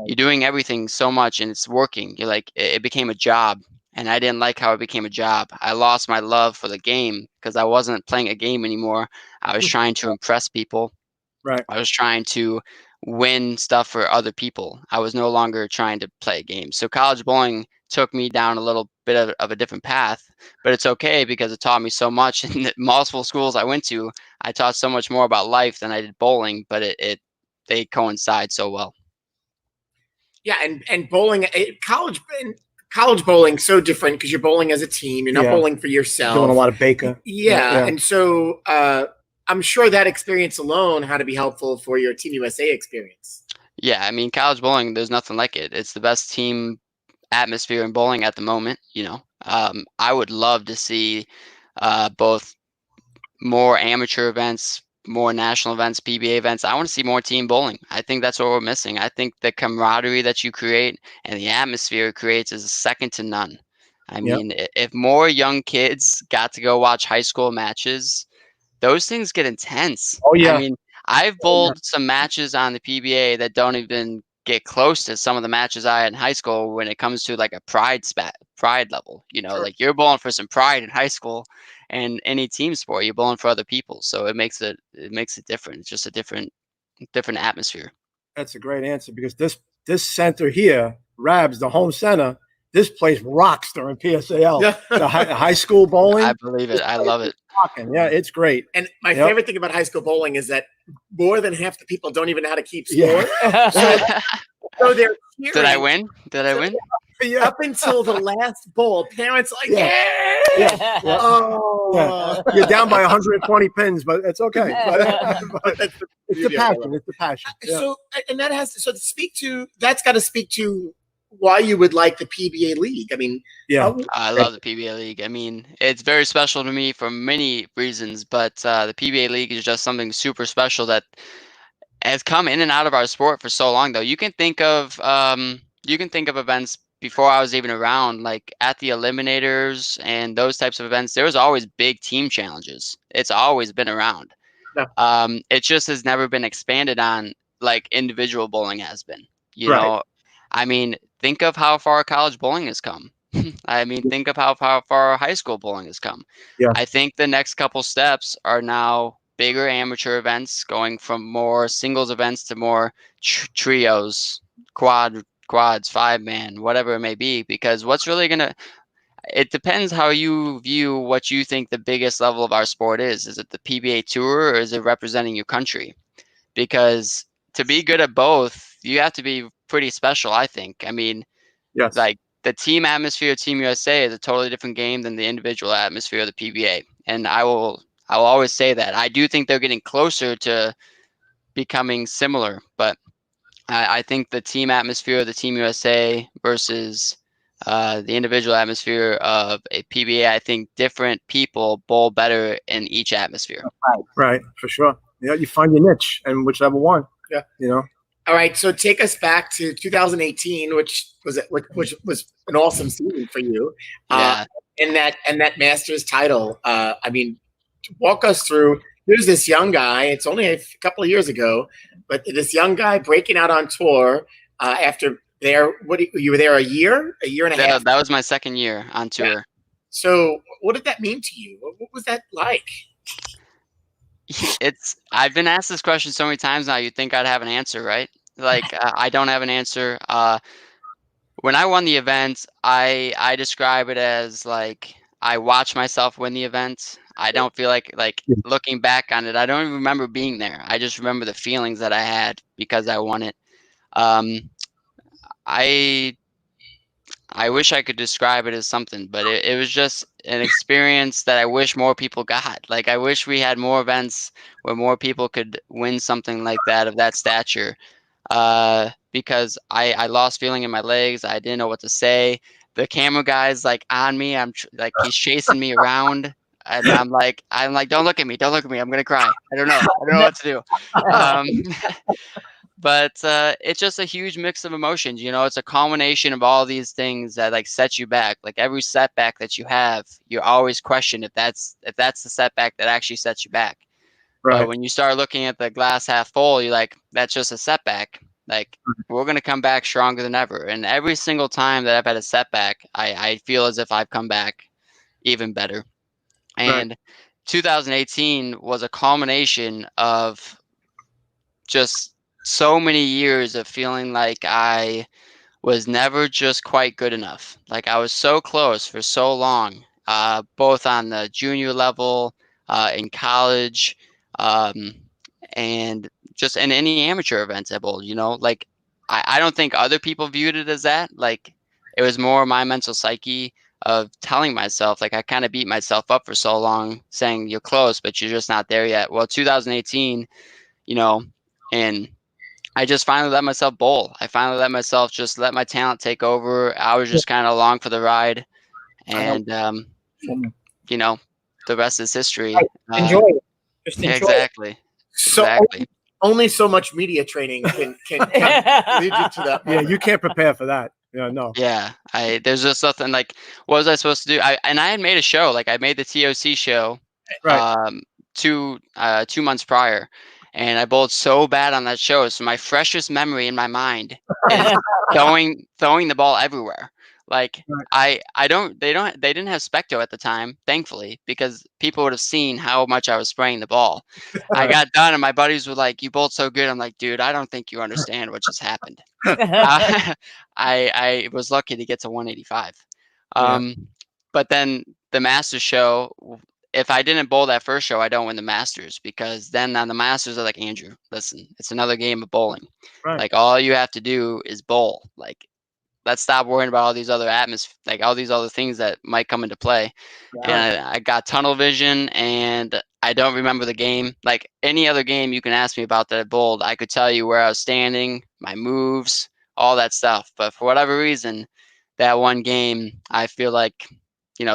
you're doing everything so much and it's working. You're like, it became a job. And I didn't like how it became a job. I lost my love for the game because I wasn't playing a game anymore. I was trying to impress people. Right. I was trying to win stuff for other people. I was no longer trying to play a game. So college bowling took me down a little bit of a different path, but it's okay because it taught me so much. In the multiple schools I went to, I taught so much more about life than I did bowling, but they coincide so well. Yeah, and bowling, college bowling so different because you're bowling as a team. You're not Yeah. bowling for yourself. Doing a lot of Baker. Yeah, and so I'm sure that experience alone had to be helpful for your Team USA experience. Yeah, I mean, college bowling, there's nothing like it. It's the best team atmosphere in bowling at the moment. I would love to see both more amateur events, more national events, PBA events. I want to see more team bowling. I think that's what we're missing. I think the camaraderie that you create and the atmosphere it creates is second to none. I Yep. mean, if more young kids got to go watch high school matches, those things get intense. Oh yeah. I mean, I've bowled some matches on the PBA that don't even get close to some of the matches I had in high school when it comes to like a pride level. Sure. Like you're bowling for some pride in high school, and any team sport, you're bowling for other people. So it makes it different. It's just a different atmosphere. That's a great answer because this center here, Rabs, the home center, this place rocks during PSAL. Yeah. The high school bowling. I believe it. I love it. Rocking. Yeah, it's great. And my favorite thing about high school bowling is that more than half the people don't even know how to keep score. Yeah. So they're cheering. Did I win? Did I win? Yeah. Up until the last bowl, parents like, Yeah. yeah. Yeah. Oh. Yeah. You're down by 120 pins, but it's okay. But That's the it's the beauty of it. passion. It's the passion. Yeah. So, and that has to speak to, that's got to speak to why you would like the PBA league. I mean, Yeah. I love the PBA league. I mean, it's very special to me for many reasons, but the PBA league is just something super special that has come in and out of our sport for so long. Though you can think of events before I was even around, like at the eliminators and those types of events. There was always big team challenges. It's always been around. Yeah. It just has never been expanded on like individual bowling has been. Right. I mean, think of how far college bowling has come. I mean, think of how far high school bowling has come. Yeah. I think the next couple steps are now bigger amateur events, going from more singles events to more trios, quads, 5-man, whatever it may be. Because it depends how you view what you think the biggest level of our sport is. Is it the PBA Tour or is it representing your country? Because to be good at both, you have to be pretty special, I think. I mean, Yes. like the team atmosphere of Team USA is a totally different game than the individual atmosphere of the PBA. And I will always say that. I do think they're getting closer to becoming similar, but I think the team atmosphere of the Team USA versus the individual atmosphere of a PBA, I think different people bowl better in each atmosphere. Right. For sure. Yeah. You find your niche and whichever one. Yeah. You All right, so take us back to 2018, which was an awesome season for you. Yeah. And that Masters title. I mean, walk us through. There's this young guy. It's only a couple of years ago, but this young guy breaking out on tour after you were there a year and a half. That was my second year on tour. Yeah. So, what did that mean to you? What was that like? I've been asked this question so many times now. You'd think I'd have an answer, right? Like I don't have an answer. When I won the event, I describe it as like I watched myself win the event. I don't feel like looking back on it, I don't even remember being there. I just remember the feelings that I had because I won it. I wish I could describe it as something, but it was just an experience that I wish more people got. Like, I wish we had more events where more people could win something like that of that stature. Because I lost feeling in my legs. I didn't know what to say. The camera guy's like on me. Like, he's chasing me around. And I'm like, don't look at me. Don't look at me. I'm going to cry. I don't know what to do. But it's just a huge mix of emotions. It's a culmination of all these things that like set you back. Like, every setback that you have, you always question if that's the setback that actually sets you back. Right. But when you start looking at the glass half full, you're like, that's just a setback. Like, we're going to come back stronger than ever. And every single time that I've had a setback, I feel as if I've come back even better. And 2018 was a culmination of just so many years of feeling like I was never just quite good enough. Like, I was so close for so long, both on the junior level, in college, and just in any amateur events I bowled. Like, I don't think other people viewed it as that. Like, it was more my mental psyche of telling myself, like, I kind of beat myself up for so long saying you're close, but you're just not there yet. Well, 2018, and I just finally let myself bowl. I finally let myself just let my talent take over. I was just kind of along for the ride, and the rest is history. Enjoy it. Just enjoy exactly. it. So Exactly. only so much media training can lead you to that. Yeah, you can't prepare for that. Yeah, no. Yeah, there's just nothing like, what was I supposed to do? I had made a show, like I made the TOC show, Right. 2 months prior, and I bowled so bad on that show. So my freshest memory in my mind is throwing the ball everywhere. Like, Right. they didn't have Specto at the time, thankfully, because people would have seen how much I was spraying the ball. I got done and my buddies were like, "You bowled so good." I'm like, "Dude, I don't think you understand what just happened." I was lucky to get to 185. But then the Masters show, if I didn't bowl that first show, I don't win the Masters, because then on the Masters, they're like, "Andrew, listen, it's another game of bowling. Right. Like, all you have to do is bowl. Like, let's stop worrying about all these other like all these other things that might come into play." And I got tunnel vision, and I don't remember the game. Like, any other game you can ask me about that I bowled, I could tell you where I was standing, my moves, all that stuff. But for whatever reason, that one game, I feel like,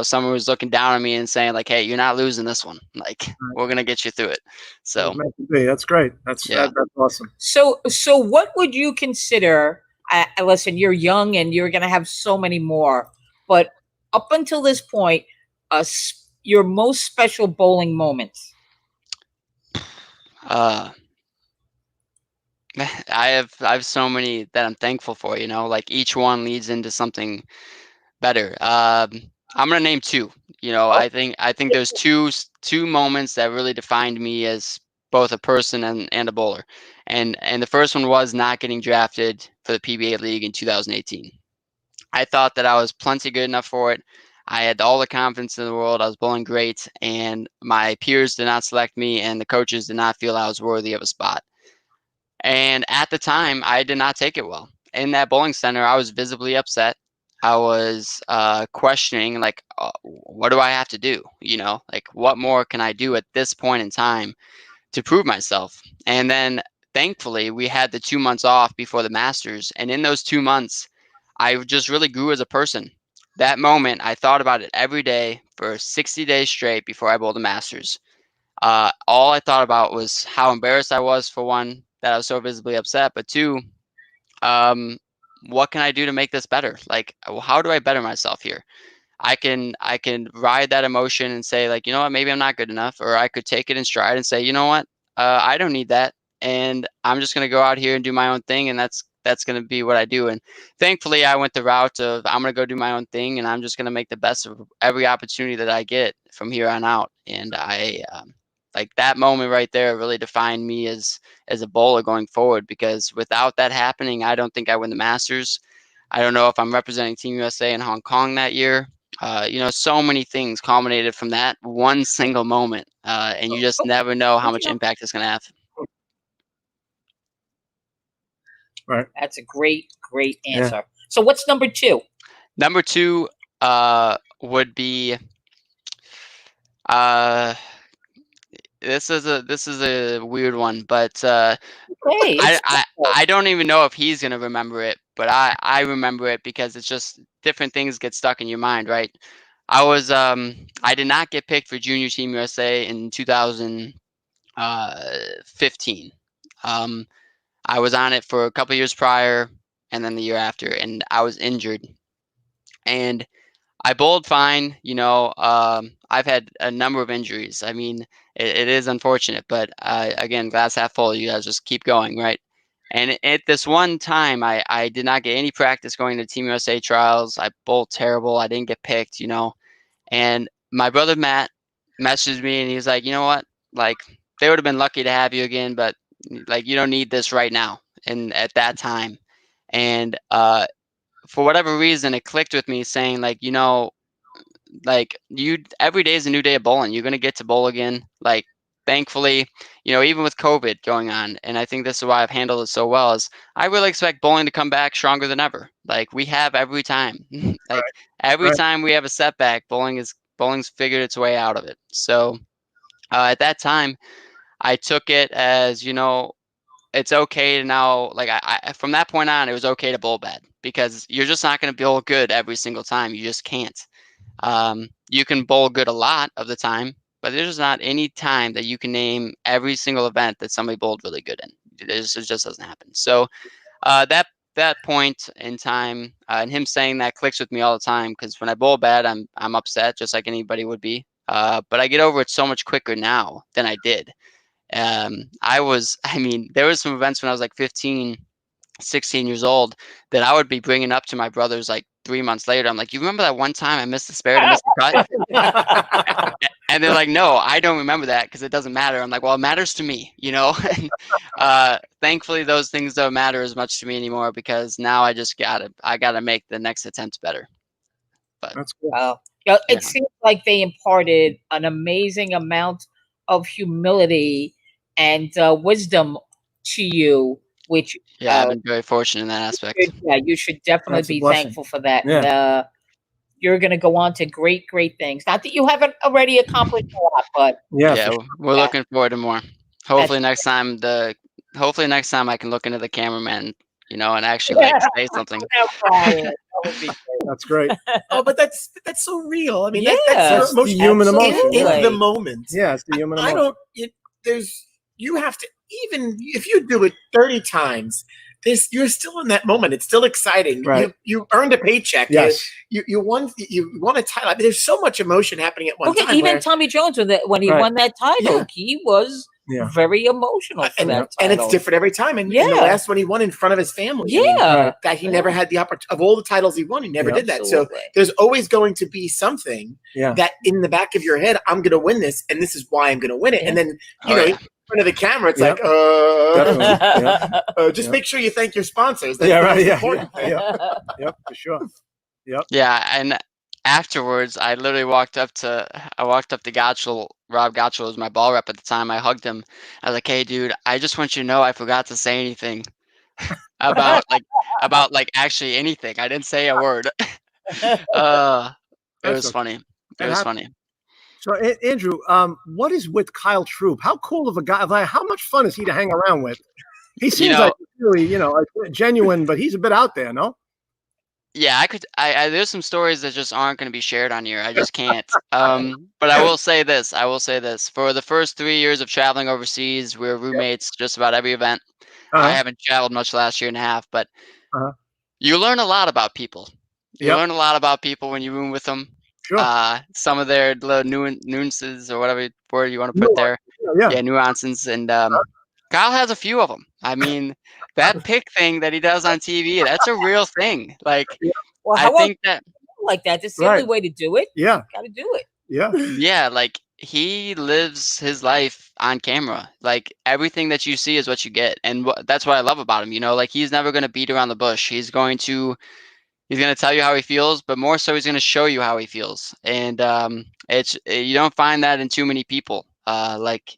someone was looking down on me and saying, like, "Hey, you're not losing this one. Like, we're gonna get you through it." So Meant to be. That's great. That's awesome. So what would you consider? Listen, you're young and you're going to have so many more, but up until this point, your most special bowling moments. I have so many that I'm thankful for. Like, each one leads into something better. I'm gonna name 2. I think there's two moments that really defined me as both a person and a bowler. And the first one was not getting drafted for the PBA League in 2018. I thought that I was plenty good enough for it. I had all the confidence in the world. I was bowling great, and my peers did not select me, and the coaches did not feel I was worthy of a spot. And at the time, I did not take it well. In that bowling center, I was visibly upset. I was questioning, like, what do I have to do? Like, what more can I do at this point in time to prove myself? And then, thankfully, we had the 2 months off before the Masters. And in those 2 months, I just really grew as a person. That moment, I thought about it every day for 60 days straight before I bowled the Masters. All I thought about was how embarrassed I was, for one, that I was so visibly upset, but 2, what can I do to make this better? Like, how do I better myself here? I can ride that emotion and say, like, you know what, maybe I'm not good enough, or I could take it in stride and say, you know what, I don't need that, and I'm just gonna go out here and do my own thing, and that's gonna be what I do. And thankfully, I went the route of, I'm gonna go do my own thing, and I'm just gonna make the best of every opportunity that I get from here on out. And I like, that moment right there really defined me as a bowler going forward, because without that happening, I don't think I win the Masters. I don't know if I'm representing Team USA in Hong Kong that year. So many things culminated from that one single moment, and you just never know how much impact it's going to have. Right. That's a great answer. So what's number 2? Number 2 would be this is a weird one, but I don't even know if he's gonna remember it, but I remember it because it's just different things get stuck in your mind, right? I did not get picked for Junior Team USA in 2015. I was on it for a couple years prior, and then the year after, and I was injured, and I bowled fine. I've had a number of injuries. I mean, it is unfortunate, but again, glass half full. You guys just keep going, right? And at this one time, I did not get any practice going to Team USA trials. I bowled terrible. I didn't get picked, And my brother Matt messaged me, and he was like, you know what? Like, they would have been lucky to have you again, but like, you don't need this right now. And at that time, and for whatever reason, it clicked with me, saying like, every day is a new day of bowling. You're gonna get to bowl again. Like, thankfully, even with COVID going on, and I think this is why I've handled it so well, is I really expect bowling to come back stronger than ever. Like we have every time. Like every time we have a setback, bowling's figured its way out of it. So at that time, I took it as, it's okay to now, like I from that point on, it was okay to bowl bad, because you're just not going to bowl good every single time. You just can't. You can bowl good a lot of the time, but there's not any time that you can name every single event that somebody bowled really good in. It just doesn't happen. So that point in time, and him saying that clicks with me all the time, because when I bowl bad, I'm upset, just like anybody would be. But I get over it so much quicker now than I did. There was some events when I was like 15, 16 years old that I would be bringing up to my brothers like 3 months later. I'm like, you remember that one time I missed the spare to miss the cut? And they're like, no, I don't remember that because it doesn't matter. I'm like, well, it matters to me, And, thankfully, those things don't matter as much to me anymore, because now I just gotta make the next attempt better. But That's cool. It seems like they imparted an amazing amount of humility and wisdom to you, which I've been very fortunate in that aspect. you should definitely be thankful for that. Yeah. And, you're going to go on to great things. Not that you haven't already accomplished a lot, but we're looking forward to more. Hopefully next time I can look into the cameraman, and actually say something. That's great. Oh, but that's so real. I mean, that's the human emotion. In the moment. Yeah, it's the human emotion. You have to, even if you do it 30 times, you're still in that moment. It's still exciting. Right. You earned a paycheck. Yes. You won a title. I mean, there's so much emotion happening at one time. Even Tommy Jones, when he won that title, he was very emotional for that title. And it's different every time. And the last one he won in front of his family. That he never had the opportunity. Of all the titles he won, he never did that. Absolutely. So there's always going to be something that in the back of your head, I'm going to win this, and this is why I'm going to win it. And then, in front of the camera, it's just make sure you thank your sponsors. That's important. Yep, for sure. Yep. Yeah, and afterwards, I literally walked up to Gotchel. Rob Gotchel was my ball rep at the time. I hugged him. I was like, "Hey, dude, I just want you to know I forgot to say anything about actually anything. I didn't say a word." It was funny. It was funny. So, Andrew, what is with Kyle Troop? How cool of a guy! Like, how much fun is he to hang around with? He seems like really, genuine, but he's a bit out there, no? Yeah, there's some stories that just aren't going to be shared on here. I just can't. But I will say this. For the first 3 years of traveling overseas, we were roommates just about every event. I haven't traveled much last year and a half, but you learn a lot about people. You learn a lot about people when you room with them. Sure. Some of their little nuances, or whatever word you want to put there. Nuances. And Kyle has a few of them. I mean, that pick thing that he does on TV, that's a real thing. Like, I think that like that. That's the only way to do it. Yeah. Got to do it. Yeah. Yeah. Like, he lives his life on camera. Like, everything that you see is what you get. And that's what I love about him. Like, he's never going to beat around the bush. He's going to He's gonna tell you how he feels, but more so, he's gonna show you how he feels. And you don't find that in too many people. Like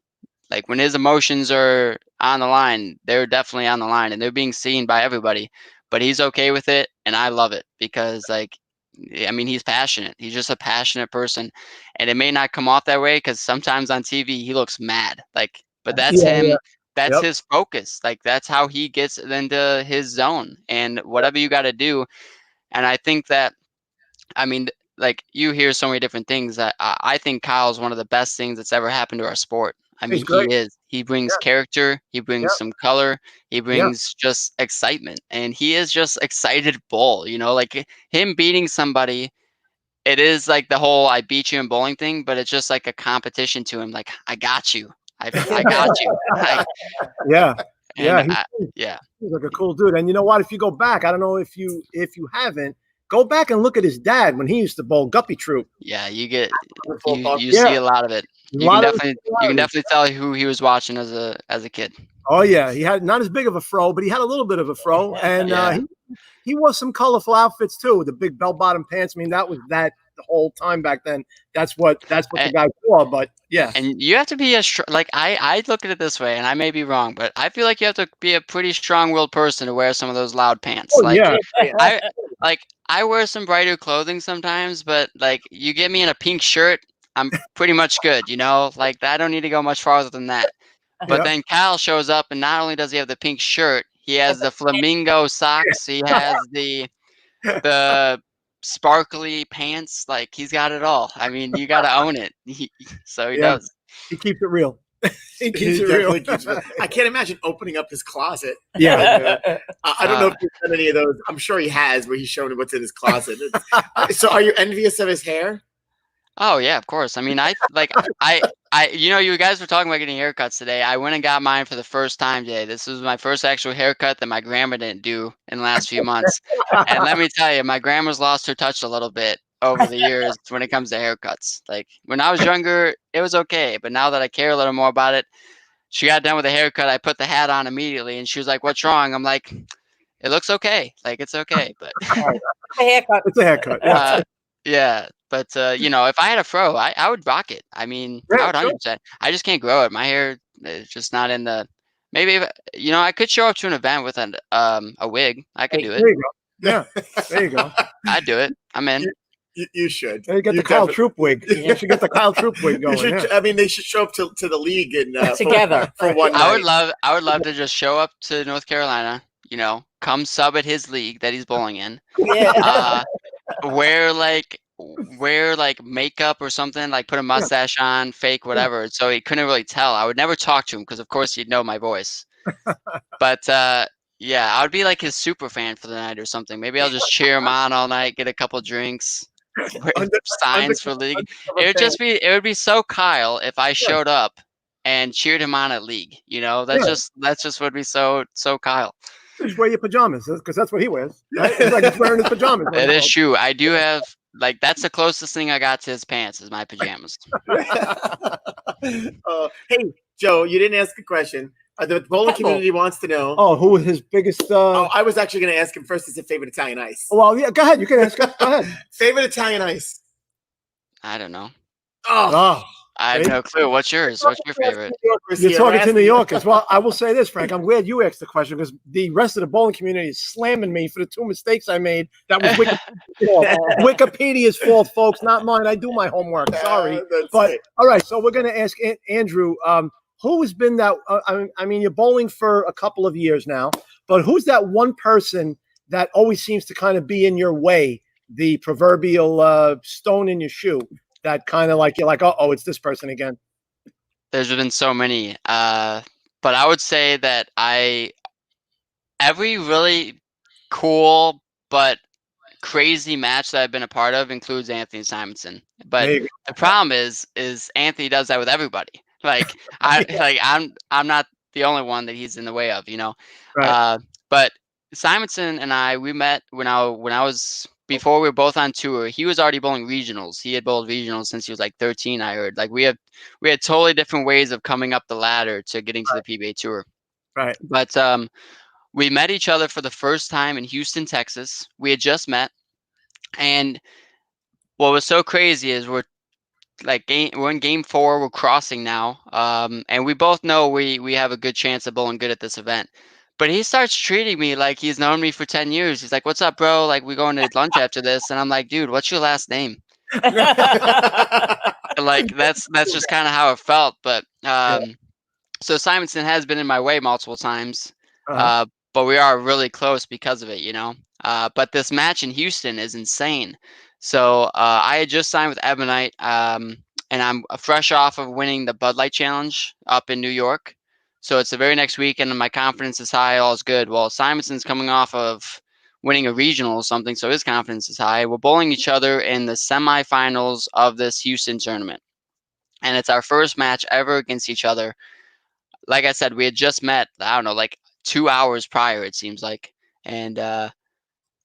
when his emotions are on the line, they're definitely on the line, and they're being seen by everybody. But he's okay with it, and I love it because, like, I mean, he's passionate. He's just a passionate person, and it may not come off that way because sometimes on TV he looks mad. Like, but that's Yeah, him. yeah. That's Yep. his focus. Like, that's how he gets into his zone. And whatever you got to do, and I think that, I mean, like, you hear so many different things. I think Kyle's one of the best things that's ever happened to our sport. I He's mean, he great. is. He brings Yeah. character. He brings Yeah. some color. He Yeah. brings just excitement, and he is just excited bull. You know, like him beating somebody. It is like the whole "I beat you in bowling" thing, but it's just like a competition to him. Like, I got you. I got you. Like, Yeah. and Yeah. yeah. He's like a cool dude. And you know what? If you go back, I don't know if you haven't, go back and look at his dad when he used to bowl Guppy Troop. Yeah, you Yeah. see a lot of it. A You lot can of definitely tell who he was watching as a kid. Oh yeah, he had not as big of a fro, but he had a little bit of a fro, and Yeah. he wore some colorful outfits too. The big bell-bottom pants. I mean, that was that the whole time back then. That's what the guy wore. But yeah, And you have to be like, I look at it this way, and I may be wrong, but I feel like you have to be a pretty strong-willed person to wear some of those loud pants. oh Like, yeah, I I wear some brighter clothing sometimes, but like you get me in a pink shirt, I'm pretty much good, you know? Like, I don't need to go much farther than that. But yeah. then Kyle shows up, and not only does he have the pink shirt, he has the flamingo socks, he has the sparkly pants, like, he's got it all. I mean, you gotta own it. So he Yeah. does. He keeps it real. He keeps He it real. definitely keeps it. I can't imagine opening up his closet. Yeah. I don't know if he's done any of those. I'm sure he has, where he's showing what's in his closet. So, are you envious of his hair? Oh yeah, of course. I mean, you know, you guys were talking about getting haircuts today. I went and got mine for the first time today. This was my first actual haircut that my grandma didn't do in the last few months. And let me tell you, my grandma's lost her touch a little bit over the years when it comes to haircuts. Like, when I was younger, it was okay, but now that I care a little more about it, she got done with the haircut. I put the hat on immediately, and she was like, "What's wrong?" I'm like, "It looks okay. Like, it's okay." But A haircut. It's a haircut. Yeah. yeah, but you know, if I had a fro, I would rock it. I mean, I would sure. 100%. I just can't grow it. My hair is just not in the. Maybe you know, I could show up to an event with a wig. I could do it. There you go. Yeah. There you go. I'd do it. I'm in. You should. There you get the Kyle Troop wig. You should get the Kyle Troop wig going. Yeah. I mean, they should show up to the league and Together. for one night. I would love to just show up to North Carolina. You know, come sub at his league that he's bowling in. Yeah. Wear like makeup or something, like put a mustache on, fake whatever, so he couldn't really tell. I would never talk to him because of course he'd know my voice. But yeah, I would be like his super fan for the night or something. Maybe I'll just cheer him on all night, get a couple drinks, signs for league. It would be so Kyle if I showed up and cheered him on at league. You know, that's just would be so Kyle. Just wear your pajamas because that's what he wears. Right? It's like he's wearing his pajamas. It is true. I do have, like, that's the closest thing I got to his pants is my pajamas. Hey, Joe, you didn't ask a question. The bowling community wants to know. Oh, who was his biggest? I was actually going to ask him first. Is it favorite Italian ice? Well, yeah. Go ahead. You can ask. Go ahead. Favorite Italian ice? I don't know. Oh, I have no clue. What's yours? What's your favorite? You're talking to New Yorkers. Well, I will say this, Frank. I'm glad you asked the question because the rest of the bowling community is slamming me for the two mistakes I made. That was Wikipedia's fault, folks, not mine. I do my homework. Sorry. But all right, so we're going to ask Andrew, who has been that? I mean, you're bowling for a couple of years now, but who's that one person that always seems to kind of be in your way, the proverbial stone in your shoe? That kind of like you're like, oh, it's this person again. There's been so many, but I would say that every really cool but crazy match that I've been a part of includes Anthony Simonson. But the problem is Anthony does that with everybody. Like I'm not the only one that he's in the way of, you know. Right. But Simonson and we met when I was. Before we were both on tour. He was already bowling regionals. He had bowled regionals since he was like 13, I heard. Like we had totally different ways of coming up the ladder to getting to the PBA Tour. Right. But we met each other for the first time in Houston, Texas. We had just met. And what was so crazy is we're in game 4. We're crossing now, and we both know we have a good chance of bowling good at this event. But he starts treating me like he's known me for 10 years. He's like, "What's up, bro? Like, we going to lunch after this?" And I'm like, "Dude, what's your last name?" Like, that's just kind of how it felt. But so Simonson has been in my way multiple times, but we are really close because of it, you know. But this match in Houston is insane. So I had just signed with Ebonite, and I'm fresh off of winning the Bud Light Challenge up in New York. So it's the very next weekend, and my confidence is high. All is good. Well, Simonson's coming off of winning a regional or something, so his confidence is high. We're bowling each other in the semifinals of this Houston tournament, and it's our first match ever against each other. Like I said, we had just met, I don't know, like 2 hours prior, it seems like. And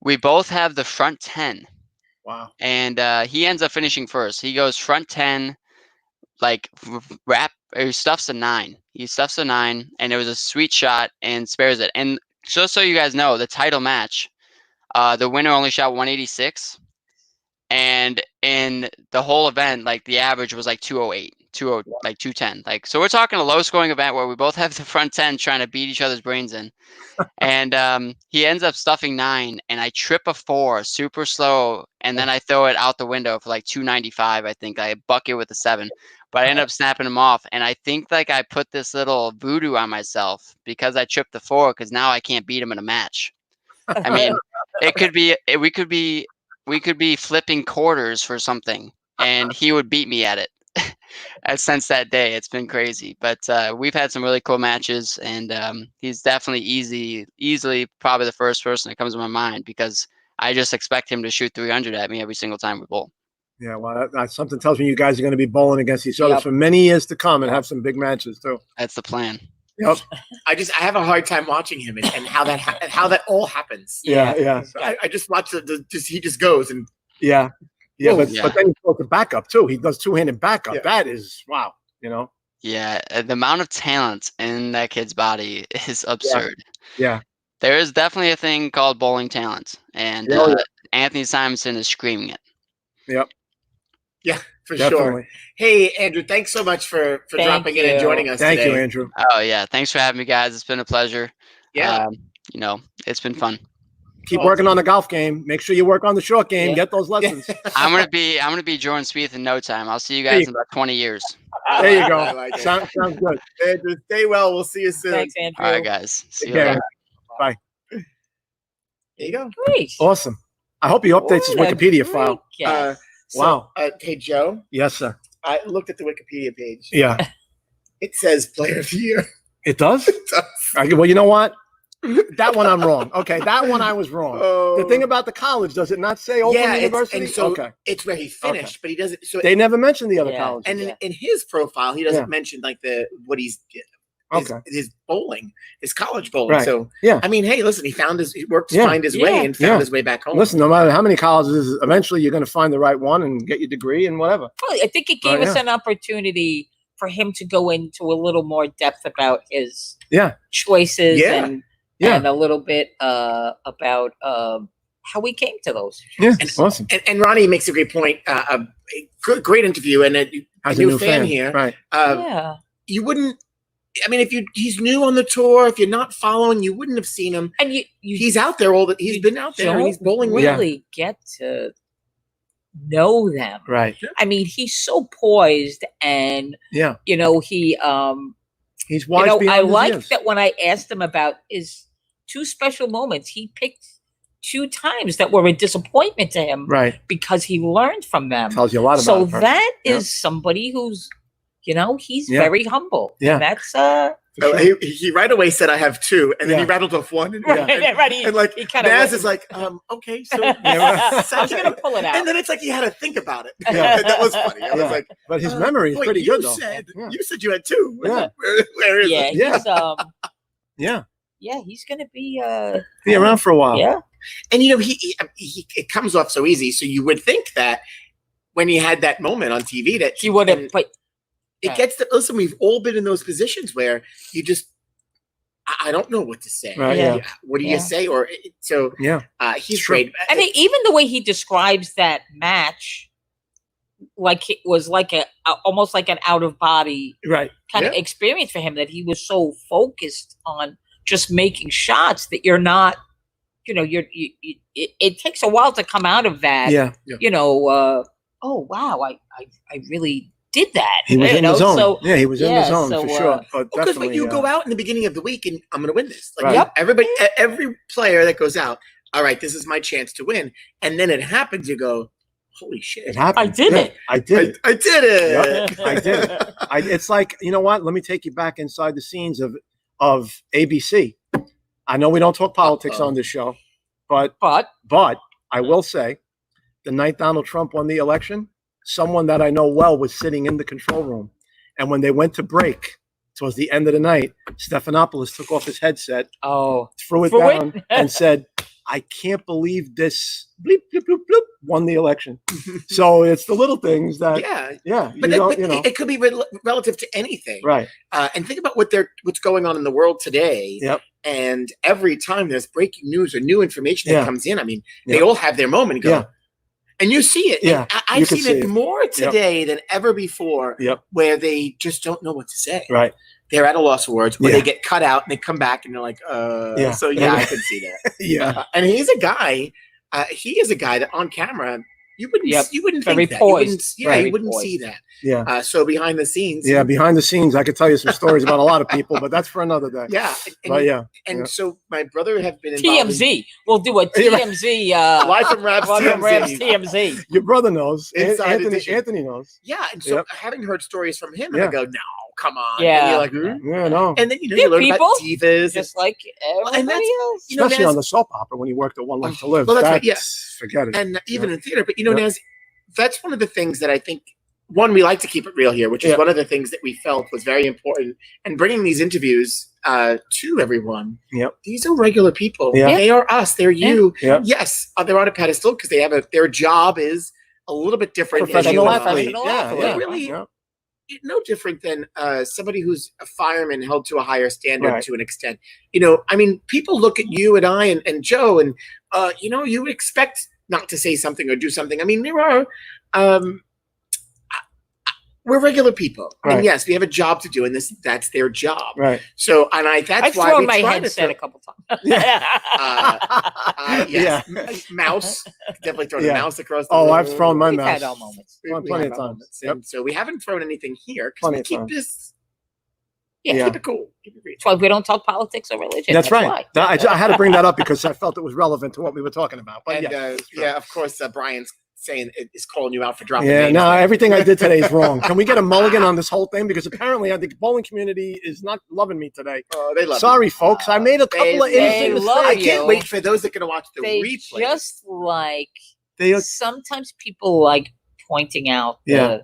we both have the front 10. Wow. And he ends up finishing first. He goes front 10, like he stuffs a 9. He stuffs a 9, and it was a sweet shot and spares it. And just so you guys know, the title match, the winner only shot 186. And in the whole event, like the average was like 208. Like 210. Like, so we're talking a low scoring event where we both have the front 10 trying to beat each other's brains in. And he ends up stuffing 9, and I trip a 4 super slow, and then I throw it out the window for like 295. I think I bucket with a 7, but I end up snapping him off. And I think like I put this little voodoo on myself because I tripped the 4, because now I can't beat him in a match. I mean, we could be flipping quarters for something, and he would beat me at it. Since that day, it's been crazy. But we've had some really cool matches, and he's definitely easily probably the first person that comes to my mind, because I just expect him to shoot 300 at me every single time we bowl. Yeah, well, that something tells me you guys are going to be bowling against each other for many years to come and have some big matches too. That's the plan. Yep. I have a hard time watching him and how that all happens. Yeah. I just watch he just goes and but then he throws the backup too. He does two-handed backup. Yeah. That is wow. You know. Yeah, the amount of talent in that kid's body is absurd. Yeah. There is definitely a thing called bowling talent, and Anthony Simonson is screaming it. Yep. Yeah, for Definitely. sure. Hey, Andrew, thanks so much for dropping in and joining us Thank today. you, Andrew. Oh yeah, thanks for having me, guys. It's been a pleasure. Yeah. You know, it's been fun. Keep working on the golf game. Make sure you work on the short game. Get those lessons. I'm gonna be Jordan Spieth in no time. I'll see you guys in about 20 years. There you go. Like sounds good. Andrew, stay well. We'll see you soon. Thanks, Andrew. All right, guys. See you Okay. later. Bye. There you go. Great. Awesome. I hope he updates his What a Wikipedia great file. guest. Wow. Hey, Joe, Yes, sir. I looked at the Wikipedia page. Yeah. It says Player of the Year. It does? It does. Well, you know what? That one I'm wrong. Okay, that one I was wrong. Oh. The thing about the college, does it not say Open University? And so okay. it's where he finished, but he doesn't. So They never mentioned the other Yeah. colleges. and in his profile, he doesn't mention like his bowling, his college bowling. Right. So Yeah. I mean, hey, listen, he worked to Yeah. find his way and found his way back home. Listen, no matter how many colleges, eventually you're going to find the right one and get your degree and whatever. Well, I think it gave us an opportunity for him to go into a little more depth about his choices and a little bit about how we came to those. Yeah, awesome. And Ronnie makes a great point. A great interview, and a new fan here. Right. You wouldn't. I mean, he's new on the tour, if you're not following, you wouldn't have seen him. And he's out there he's been out there and he's bowling well. Really get to know them. Right. I mean, he's so poised, and you know, he's wise. I like that when I asked him about his 2 special moments, he picked 2 times that were a disappointment to him, right? Because he learned from them. Tells you a lot about. So that is somebody who's, he's very humble. Yeah, and that's he right away said, "I have 2," and then he rattled off 1. And, and like Naz is like, okay, so I was gonna pull it out, and then it's like he had to think about it. That was funny. I was like, but his memory is pretty good though. You said you had 2. Yeah. Where is it? Yeah, he's gonna be around for a while. Yeah, and he it comes off so easy. So you would think that when he had that moment on TV that he would have, but it gets to listen. We've all been in those positions where you just, I don't know what to say. Right, yeah. What do you Yeah. say? Or so Yeah. he's True. great. I mean, even the way he describes that match, like it was like almost like an out of body Right. kind of experience for him, that he was so focused on just making shots that you're not, it takes a while to come out of that. Yeah. Oh wow, I really did that. He was in the zone. So, he was in the zone so, for sure. But Because definitely, you go out in the beginning of the week and I'm going to win this. Like Right. everybody, every player that goes out, all right, this is my chance to win. And then it happens. You go, holy shit. It happened. I did it. I did it. I did it. Yep, I did it. It's like, you know what? Let me take you back inside the scenes of ABC. I know we don't talk politics on this show, but I will say, the night Donald Trump won the election, someone that I know well was sitting in the control room. And when they went to break towards the end of the night, Stephanopoulos took off his headset, threw it down, and said, I can't believe this bleep, bloop, bloop, bloop, won the election. So it's the little things that, But it could be relative to anything. Right. And think about what's going on in the world today. Yep. And every time there's breaking news or new information that comes in, I mean, they all have their moment and go, and you see it. Yeah. I've seen it more today than ever before, where they just don't know what to say. Right. They're at a loss of words, or they get cut out and they come back and they're like, So I can see that. And he's a guy. He is a guy that on camera you wouldn't very think poised. that. You wouldn't see that. Yeah. So behind the scenes. Yeah, behind the scenes, I could tell you some stories about a lot of people, but that's for another day. Yeah. And so my brother have been involved TMZ. We'll do a TMZ. Live from Rabs TMZ. Your brother knows. Inside Anthony knows. Yeah. And so having heard stories from him, and I go, no, come on. Yeah. And you're like, Yeah, no. And then you learn about divas. Just like everybody else. Especially on the soap opera when he worked at One Life to Live. Well, that's right. Forget it. And even in theater. But, Naz, that's one of the things that I think, one, we like to keep it real here, which is one of the things that we felt was very important. And bringing these interviews to everyone. Yep. These are regular people. Yeah. They are us. They're you. Yeah. Yes, they're on a pedestal because they have their job is a little bit different. Professional athlete. They're really no different than somebody who's a fireman held to a higher standard to an extent. I mean, people look at you and I and Joe and, you would expect not to say something or do something. I mean, there are, we're regular people. Right. And yes, we have a job to do, and that's their job. Right. So, that's I've why thrown we my try headset to a couple times. yes. Mouse. Definitely thrown a mouse across the room. I've thrown my We've mouse. had our moments. Plenty of times. Yep. And so we haven't thrown anything here because we keep this. Keep it cool. Keep it real. That's why we don't talk politics or religion. That's right. Why. I had to bring that up because I felt it was relevant to what we were talking about. But of course, Brian's saying is calling you out for dropping. Yeah, no, everything I did today is wrong. Can we get a mulligan on this whole thing? Because apparently the bowling community is not loving me today. Oh, they love Sorry, you. folks. I made a couple of innocent mistakes. I can't wait for those that are going to watch the they replay. Just like they sometimes people like pointing out. Yeah.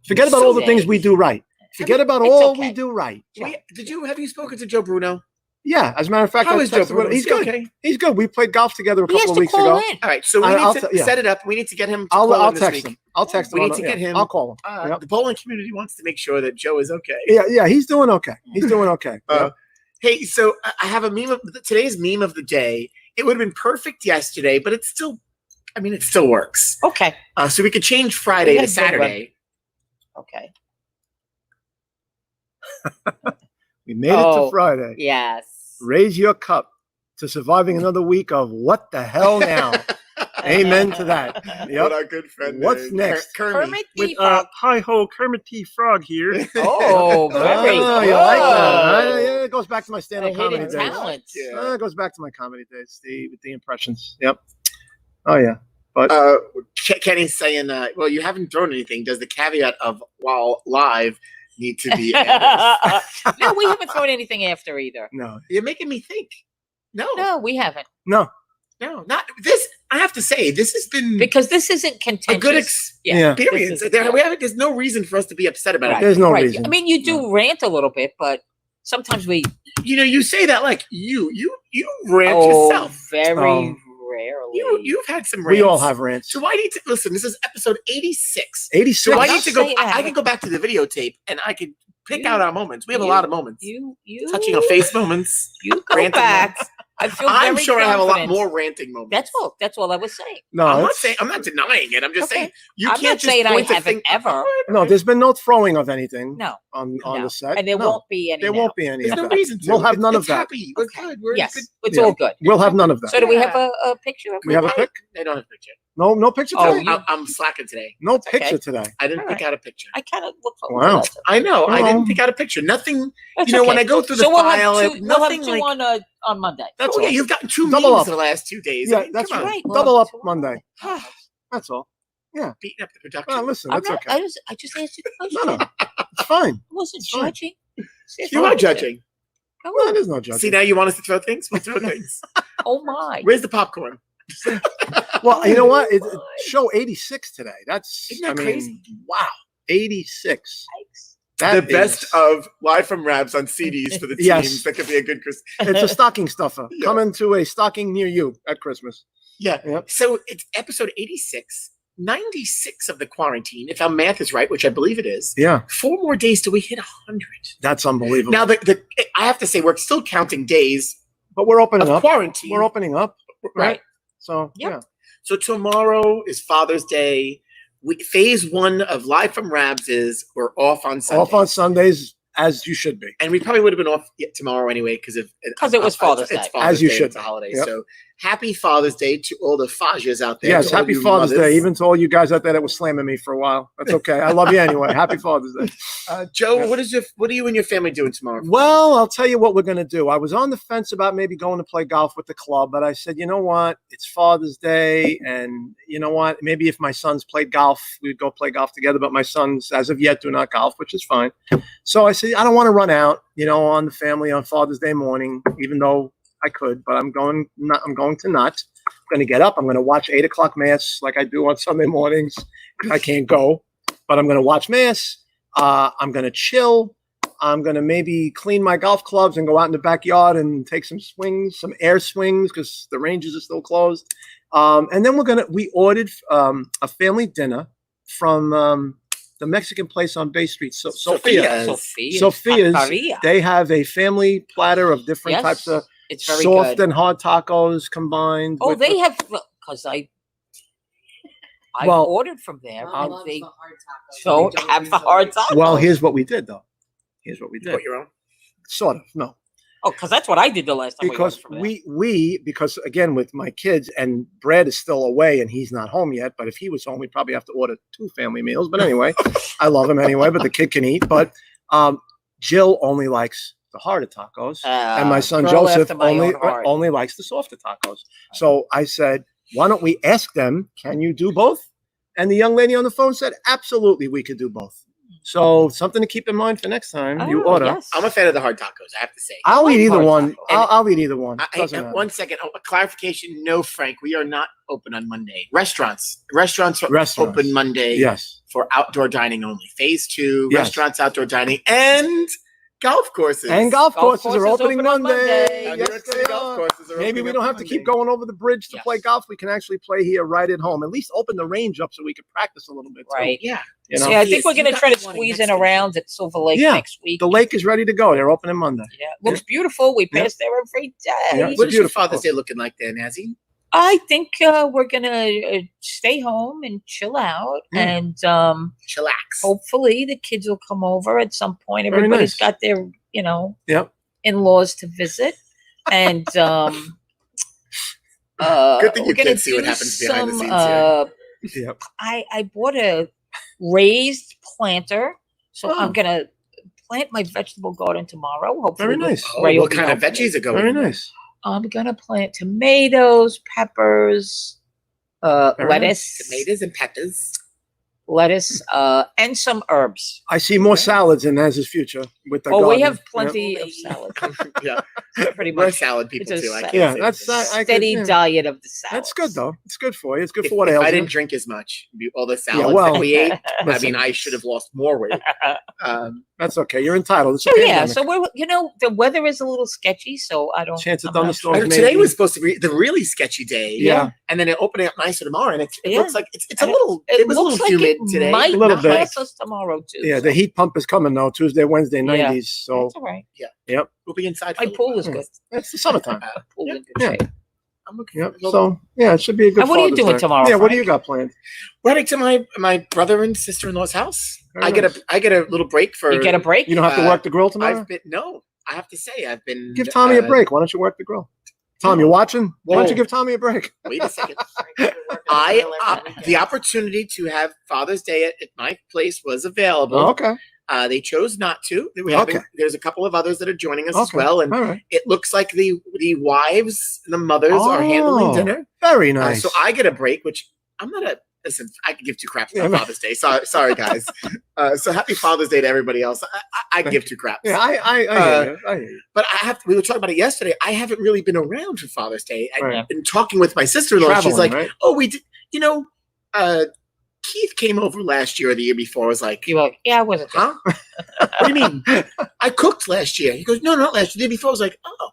Forget about all the things we do right. Forget about all we do right. Have you spoken to Joe Bruno? Yeah, as a matter of fact, how is Joe Bruno? He's good. Okay. He's good. We played golf together a couple of weeks ago. All right, so we need to set it up. We need to get him. I'll text him. I'll text him. We need to get him. I'll call him. The bowling community wants to make sure that Joe is okay. Yeah, he's doing okay. He's doing okay. Hey, so I have a meme of today's meme of the day. It would have been perfect yesterday, but it still works. Okay. So we could change Friday to Saturday. Okay. We made it to Friday. Yes. Raise your cup to surviving another week of what the hell now. Amen to that. Yep. What our good friend. What's next? Kermit With hi ho, Kermit T. Frog here. Oh, very good. You like that? Yeah, it goes back to my stand-up comedy days. Talent. It goes back to my comedy days, Steve, with the impressions. Yep. Oh yeah. But Kenny's saying, well, you haven't thrown anything. Does the caveat of while live need to be added? No, we haven't thrown anything after either. No. You're making me think. No, we haven't. No, not this. I have to say, this has been because this isn't contentious. A good experience. There's no reason for us to be upset about it. There's no reason. I mean, you do rant a little bit, but sometimes we. You say that like you rant yourself. Very rarely. You've had some rants. We all have rants. So I need to listen. This is episode 86. 86. So I Don't need to go. say that. I can go back to the videotape and I can pick You- out our moments. We have a lot of moments. You Touching on face moments. You go ranting back. moments. I feel I'm very sure I have a lot confident. more ranting moments. That's all I was saying. No, I'm not it's- saying. I'm not denying it. I'm just Okay. saying you I'm can't not just saying I point the haven't thing- ever. no. There's been no throwing of anything No. on No. the set, And there No, won't be any. There now. won't be any. There's of no that. reason to. We'll have none of It's that. happy. We're good. We're Yes, good. it's Yeah. all good. We'll have none of that. So do we have a picture of We have a pic? I don't have a picture. No picture Oh, today. you- I'm slacking today. No okay. picture today. I didn't All pick out a picture. I kind of look forward Wow. to that. I know. I Oh. didn't pick out a picture. Nothing. That's You know, when okay. I go through the So we'll file, have two, we'll have nothing two like. on Monday. That's Oh, yeah, all. you've gotten two Double memes up. in the last 2 days. Yeah, I mean, that's come on. right. Right, well, Double up two on Monday. That's all. Beating up the production. Well, listen, I'm that's not, okay. I just asked you a No, question. no, it's fine. I wasn't It's fine. judging. You are judging. Well, there's no judging. See, now you want us to throw things? We'll throw things. Oh my. Where's the popcorn? Well, you know what? It's show 86 today. That's Isn't that I mean, crazy? Wow, 86. Yikes. The That best is- of Live from Rabs on CDs for the teams. Yes. That could be a good Christmas. It's a stocking stuffer. Yeah. Coming to a stocking near you at Christmas. Yeah. Yep. So it's episode 86, 96 of the quarantine, if our math is right, which I believe it is. Yeah, 4 more days till we hit 100. that's unbelievable. Now, I have to say, we're still counting days but we're opening of up. quarantine. We're opening up, right? Right. So Yep. yeah, So tomorrow is Father's Day. Phase 1 of Live from Rabs is we're off on Sunday. off on Sundays as you should be. And we probably would have been off tomorrow anyway because it was Father's It's Day. Father's As you Day, should. It's a holiday. Yep. So happy Father's Day to all the Fajas out there. Yes, to all happy you Father's mothers. Day. Even to all you guys out there that were slamming me for a while. That's okay. I love you anyway. Happy Father's Day. Joe, Yeah. what are you and your family doing tomorrow? Well, I'll tell you what we're going to do. I was on the fence about maybe going to play golf with the club, but I said, you know what? It's Father's Day. And you know what? Maybe if my sons played golf, we'd go play golf together. But my sons, as of yet, do not golf, which is fine. So I said, I don't want to run out, on the family on Father's Day morning, even though I could, but I'm going to not. I'm going to get up. I'm going to watch 8:00 mass like I do on Sunday mornings. I can't go, but I'm going to watch mass. I'm going to chill. I'm going to maybe clean my golf clubs and go out in the backyard and take some swings, some air swings, because the ranges are still closed. And then we ordered a family dinner from the Mexican place on Bay Street. So Sophia's. Sophia's. Taqueria. They have a family platter of different Yes, types of it's very soft good. and hard tacos combined. Oh, with they the- have because I Well, ordered from there. Mom and loves they the hard tacos. don't We have use the those. hard tacos. Well, here's what we did, though. Here's what we You did. brought your own? Sort of. No. Oh, because that's what I did the last time. Because we ordered from because again with my kids and Brad is still away and he's not home yet, but if he was home we'd probably have to order 2 family meals, but anyway, I love him anyway, but the kid can eat. But Jill only likes the harder tacos there. and my son girl Joseph after my own heart. only likes the softer tacos. So I said, why don't we ask them, can you do both? And the young lady on the phone said, absolutely, we could do both. So something to keep in mind for next time you Oh, order. yes. I'm a fan of the hard tacos, I have to say. I'll like eat either hard one. tacos. I'll eat either one. I, Doesn't matter. 1 second. A clarification. No, Frank, we are not open on Monday. Restaurants are Restaurants. open Monday Yes. for outdoor dining only. Phase 2, Yes. restaurants, outdoor dining, and golf courses. And golf Golf courses are courses opening open on Monday. Monday. New Yes, York they City golf are. courses are Maybe opening we up don't on have to keep Monday. going over the bridge to Yes. play golf. We can actually play here right at home. At least open the range up so we can practice a little bit. Too, Right. Yeah. You know? Yeah, I think Yes, we're you going to got try to this one squeeze next in week. around at Silver Lake Yeah, next week. The lake is ready to go. They're opening Monday. Yeah, looks beautiful. We Yeah. pass there every day. Yeah, it's What is your beautiful. Father's Day looking like there, Nazi? I think we're gonna stay home and chill out, Yeah. and Chillax. hopefully the kids will come over at some point. Very Everybody's nice. got their, Yep. in-laws to visit, and Good thing you we're gonna can't see what do happens behind the some, scenes here. Yep. I bought a raised planter, so Oh. I'm gonna plant my vegetable garden tomorrow. Hopefully, Very with nice. Oh, Ray will what be kind of helping me. veggies are going? Very nice. I'm gonna plant tomatoes, peppers, Very lettuce, Tomatoes and peppers. and some herbs. I see more salads in Naz's future with the Oh, we garden. have plenty of salad. Yeah. pretty We're much salad people it's a too. I sa- can't Yeah, say that's anything. I steady could, diet of the salad. That's good though. It's good for you. It's good If, for what if ails I you. didn't drink as much, all the salads well, that we ate, I listen. mean, I should have lost more weight. That's okay. You're entitled. It's a So yeah, pandemic. so we're the weather is a little sketchy, so I don't. Chance of I'm not thunderstorms. sure. Today maybe. was supposed to be the really sketchy day. Yeah. And then it opening up nicer tomorrow, and it Yeah. looks like it's a little. It was a looks little like humid it today. Might A little bit. pass us tomorrow too. Yeah, so the heat pump is coming though. Tuesday, Wednesday, Yeah. 90s. So that's all right. We'll be inside. My for a pool little is good. it's the summertime. Pool in good Yeah. shape. I'm looking Yep. for So yeah, it should be a good. And what are you Father's doing Day. tomorrow, Yeah. What do Frank? you got planned? Running to my brother and sister in law's house. Very I get a little break for. You get a break. You don't have to work the grill tomorrow. I have to say I've been. Give Tommy a break. Why don't you work the grill? Tom, you're watching. Why don't you Whoa. give Tommy a break? Wait a second. The opportunity to have Father's Day at my place was available. Oh, okay. They chose not to. Okay. There's a couple of others that are joining us as Okay. well, and All right. it looks like the wives, the mothers are handling Oh, dinner. Very nice. So I get a break, which I'm not a. Listen, I can give two craps Yeah, about Father's Day. Sorry, guys. So happy Father's Day to everybody else. I give two craps. yeah, I hear you. I hear you. But we were talking about it yesterday. I haven't really been around for Father's Day. I've Right. been talking with my sister-in-law. She's Traveling, like, right? "Oh, we did. Keith came over last year or the year before." I was like, You like, yeah, I wasn't. "Huh? What do you mean? I cooked last year." He goes, "No, not last year. The year before." I was like, "Oh,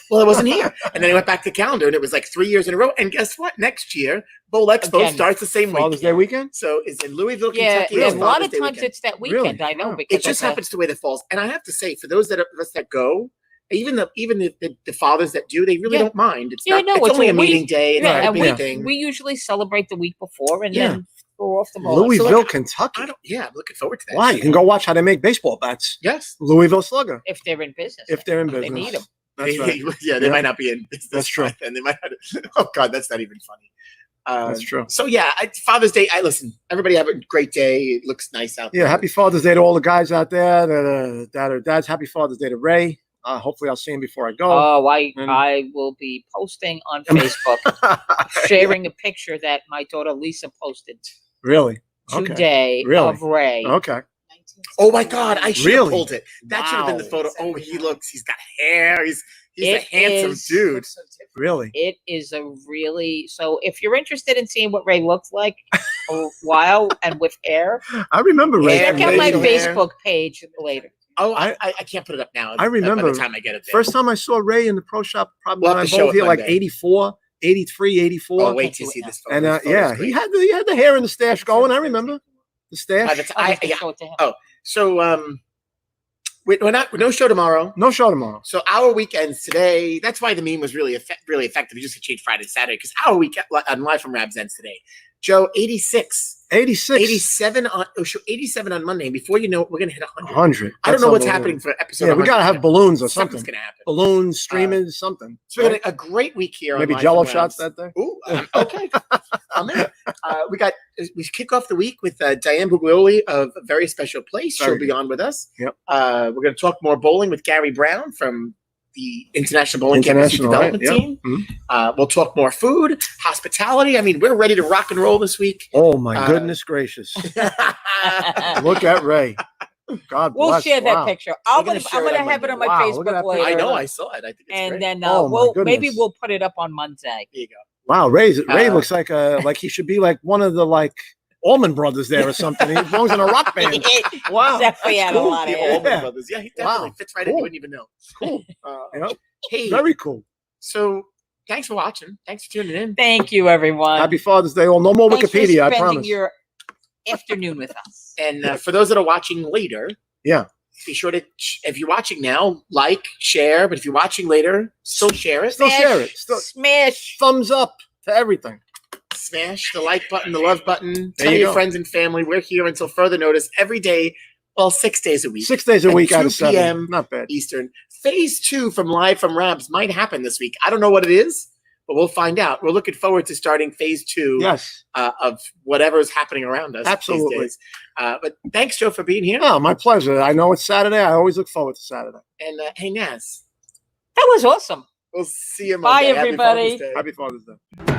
well, I wasn't here." And then I went back to the calendar, and it was like 3 years in a row. And guess what? Next year, Bowl Expo Again. starts the same week. Father's Day weekend. So it's in Louisville, Yeah, Kentucky. yeah, It's a lot Father's of Day times weekend. it's that weekend. Really? I know Wow. because It just of the- happens the way that falls. And I have to say, for those of us that go, even the fathers that do, they really Yeah. don't mind. It's Yeah, not. no, it's it's only a a meeting week. day. It's Yeah, not a and big thing. we usually celebrate the week before and Yeah. then go off the ball. Louisville, I Kentucky. don't. Yeah, I'm looking forward to that. Why? You can go watch how they make baseball bats. Yes. Louisville Slugger. If they're in business. If they're in They business. need 'em. That's right. Yeah, they Yeah. might not be in business. That's true. And they might. Oh God, that's not even funny. That's true. So yeah, Father's Day. Listen. Everybody have a great day. It looks nice out there. Yeah, happy Father's Day to all the guys out there that are dads. Happy Father's Day to Ray. Hopefully I'll see him before I go. Oh, And- I will be posting on Facebook, sharing a picture that my daughter Lisa posted Really? Okay. today Really? of Ray. Okay. Oh my God, I should have Really? pulled it. That should have been the Wow. photo. Oh, he's got hair. He's a It handsome is- dude. Really? It is a really so. If you're interested in seeing what Ray looks like a while and with hair, I remember Ray. Yeah, check out my facial hair. Facebook page later. Oh, I can't put it up now. I remember by the time I get it there. First time I saw Ray in the pro shop, probably We'll when I have to show both it here, like Monday. 84, 83, 84. Oh, wait till you see this photo. And This photo's yeah, great. he had the hair and the stash going. I remember the stash. By the I time, show it to him. Oh. So we're no show tomorrow. No show tomorrow. So our weekends today. That's why the meme was really effective. You just could change Friday to Saturday because our weekend on Live from Rabs ends today. Joe, 86. 86. 87 on Monday. And before you know it, we're gonna hit 100. 100. I don't know what's That's happening for episode. Yeah, we 100. gotta have balloons or Something's something. gonna happen. Balloons, streaming, something. So we got a great week here. on Maybe Live Jello from shots Rabs. that day. Ooh, okay. I'm in. We kick off the week with Diane Buglioli of A Very Special Place. She'll Very be on with us. Yep. We're going to talk more bowling with Gary Brown from the International Bowling Campus International, Development right? Yep. Team. Mhm. We'll talk more food, hospitality. I mean, we're ready to rock and roll this week. Oh my goodness Uh, gracious! Look at Ray. God We'll bless. share that Wow. picture. We're I'm gonna gonna share it on have it on my Monday. Wow, look at Facebook that later. I know. picture. I saw it. I think it's And great. then Oh, my maybe goodness. we'll put it up on Monday. There you go. Wow, Ray looks like he should be like one of the Allman Brothers there or something. He belongs in a rock band. Wow, Definitely that's had a cool. lot of The hair. Allman Yeah. Brothers. Yeah, he definitely Wow. fits right in. Cool. You wouldn't even know. Cool. Yep. Hey, Very cool. so thanks for watching. Thanks for tuning in. Thank you, everyone. Happy Father's Day. All no more Thanks for Wikipedia. I spending promise. your afternoon with us. And for those that are watching later, Yeah. be sure to, if you're watching now, like, share. But if you're watching later, still share it. Still share it. Still Smash. thumbs up to everything. Smash the like button, the love button. There Tell you your go. friends and family we're here until further notice every day. Well, 6 days a week. 6 days a At week out 2 of 7. p.m. Not bad. Eastern. Phase 2 from Live from Rabs might happen this week. I don't know what it is, but we'll find out. We're looking forward to starting phase 2 Yes. of whatever is happening around us. Absolutely. These days. But thanks, Joe, for being here. Oh, my pleasure. I know it's Saturday. I always look forward to Saturday. And hey, Naz, That was awesome. we'll see you Bye, Monday. Happy everybody. Father's Day. Happy Father's Day.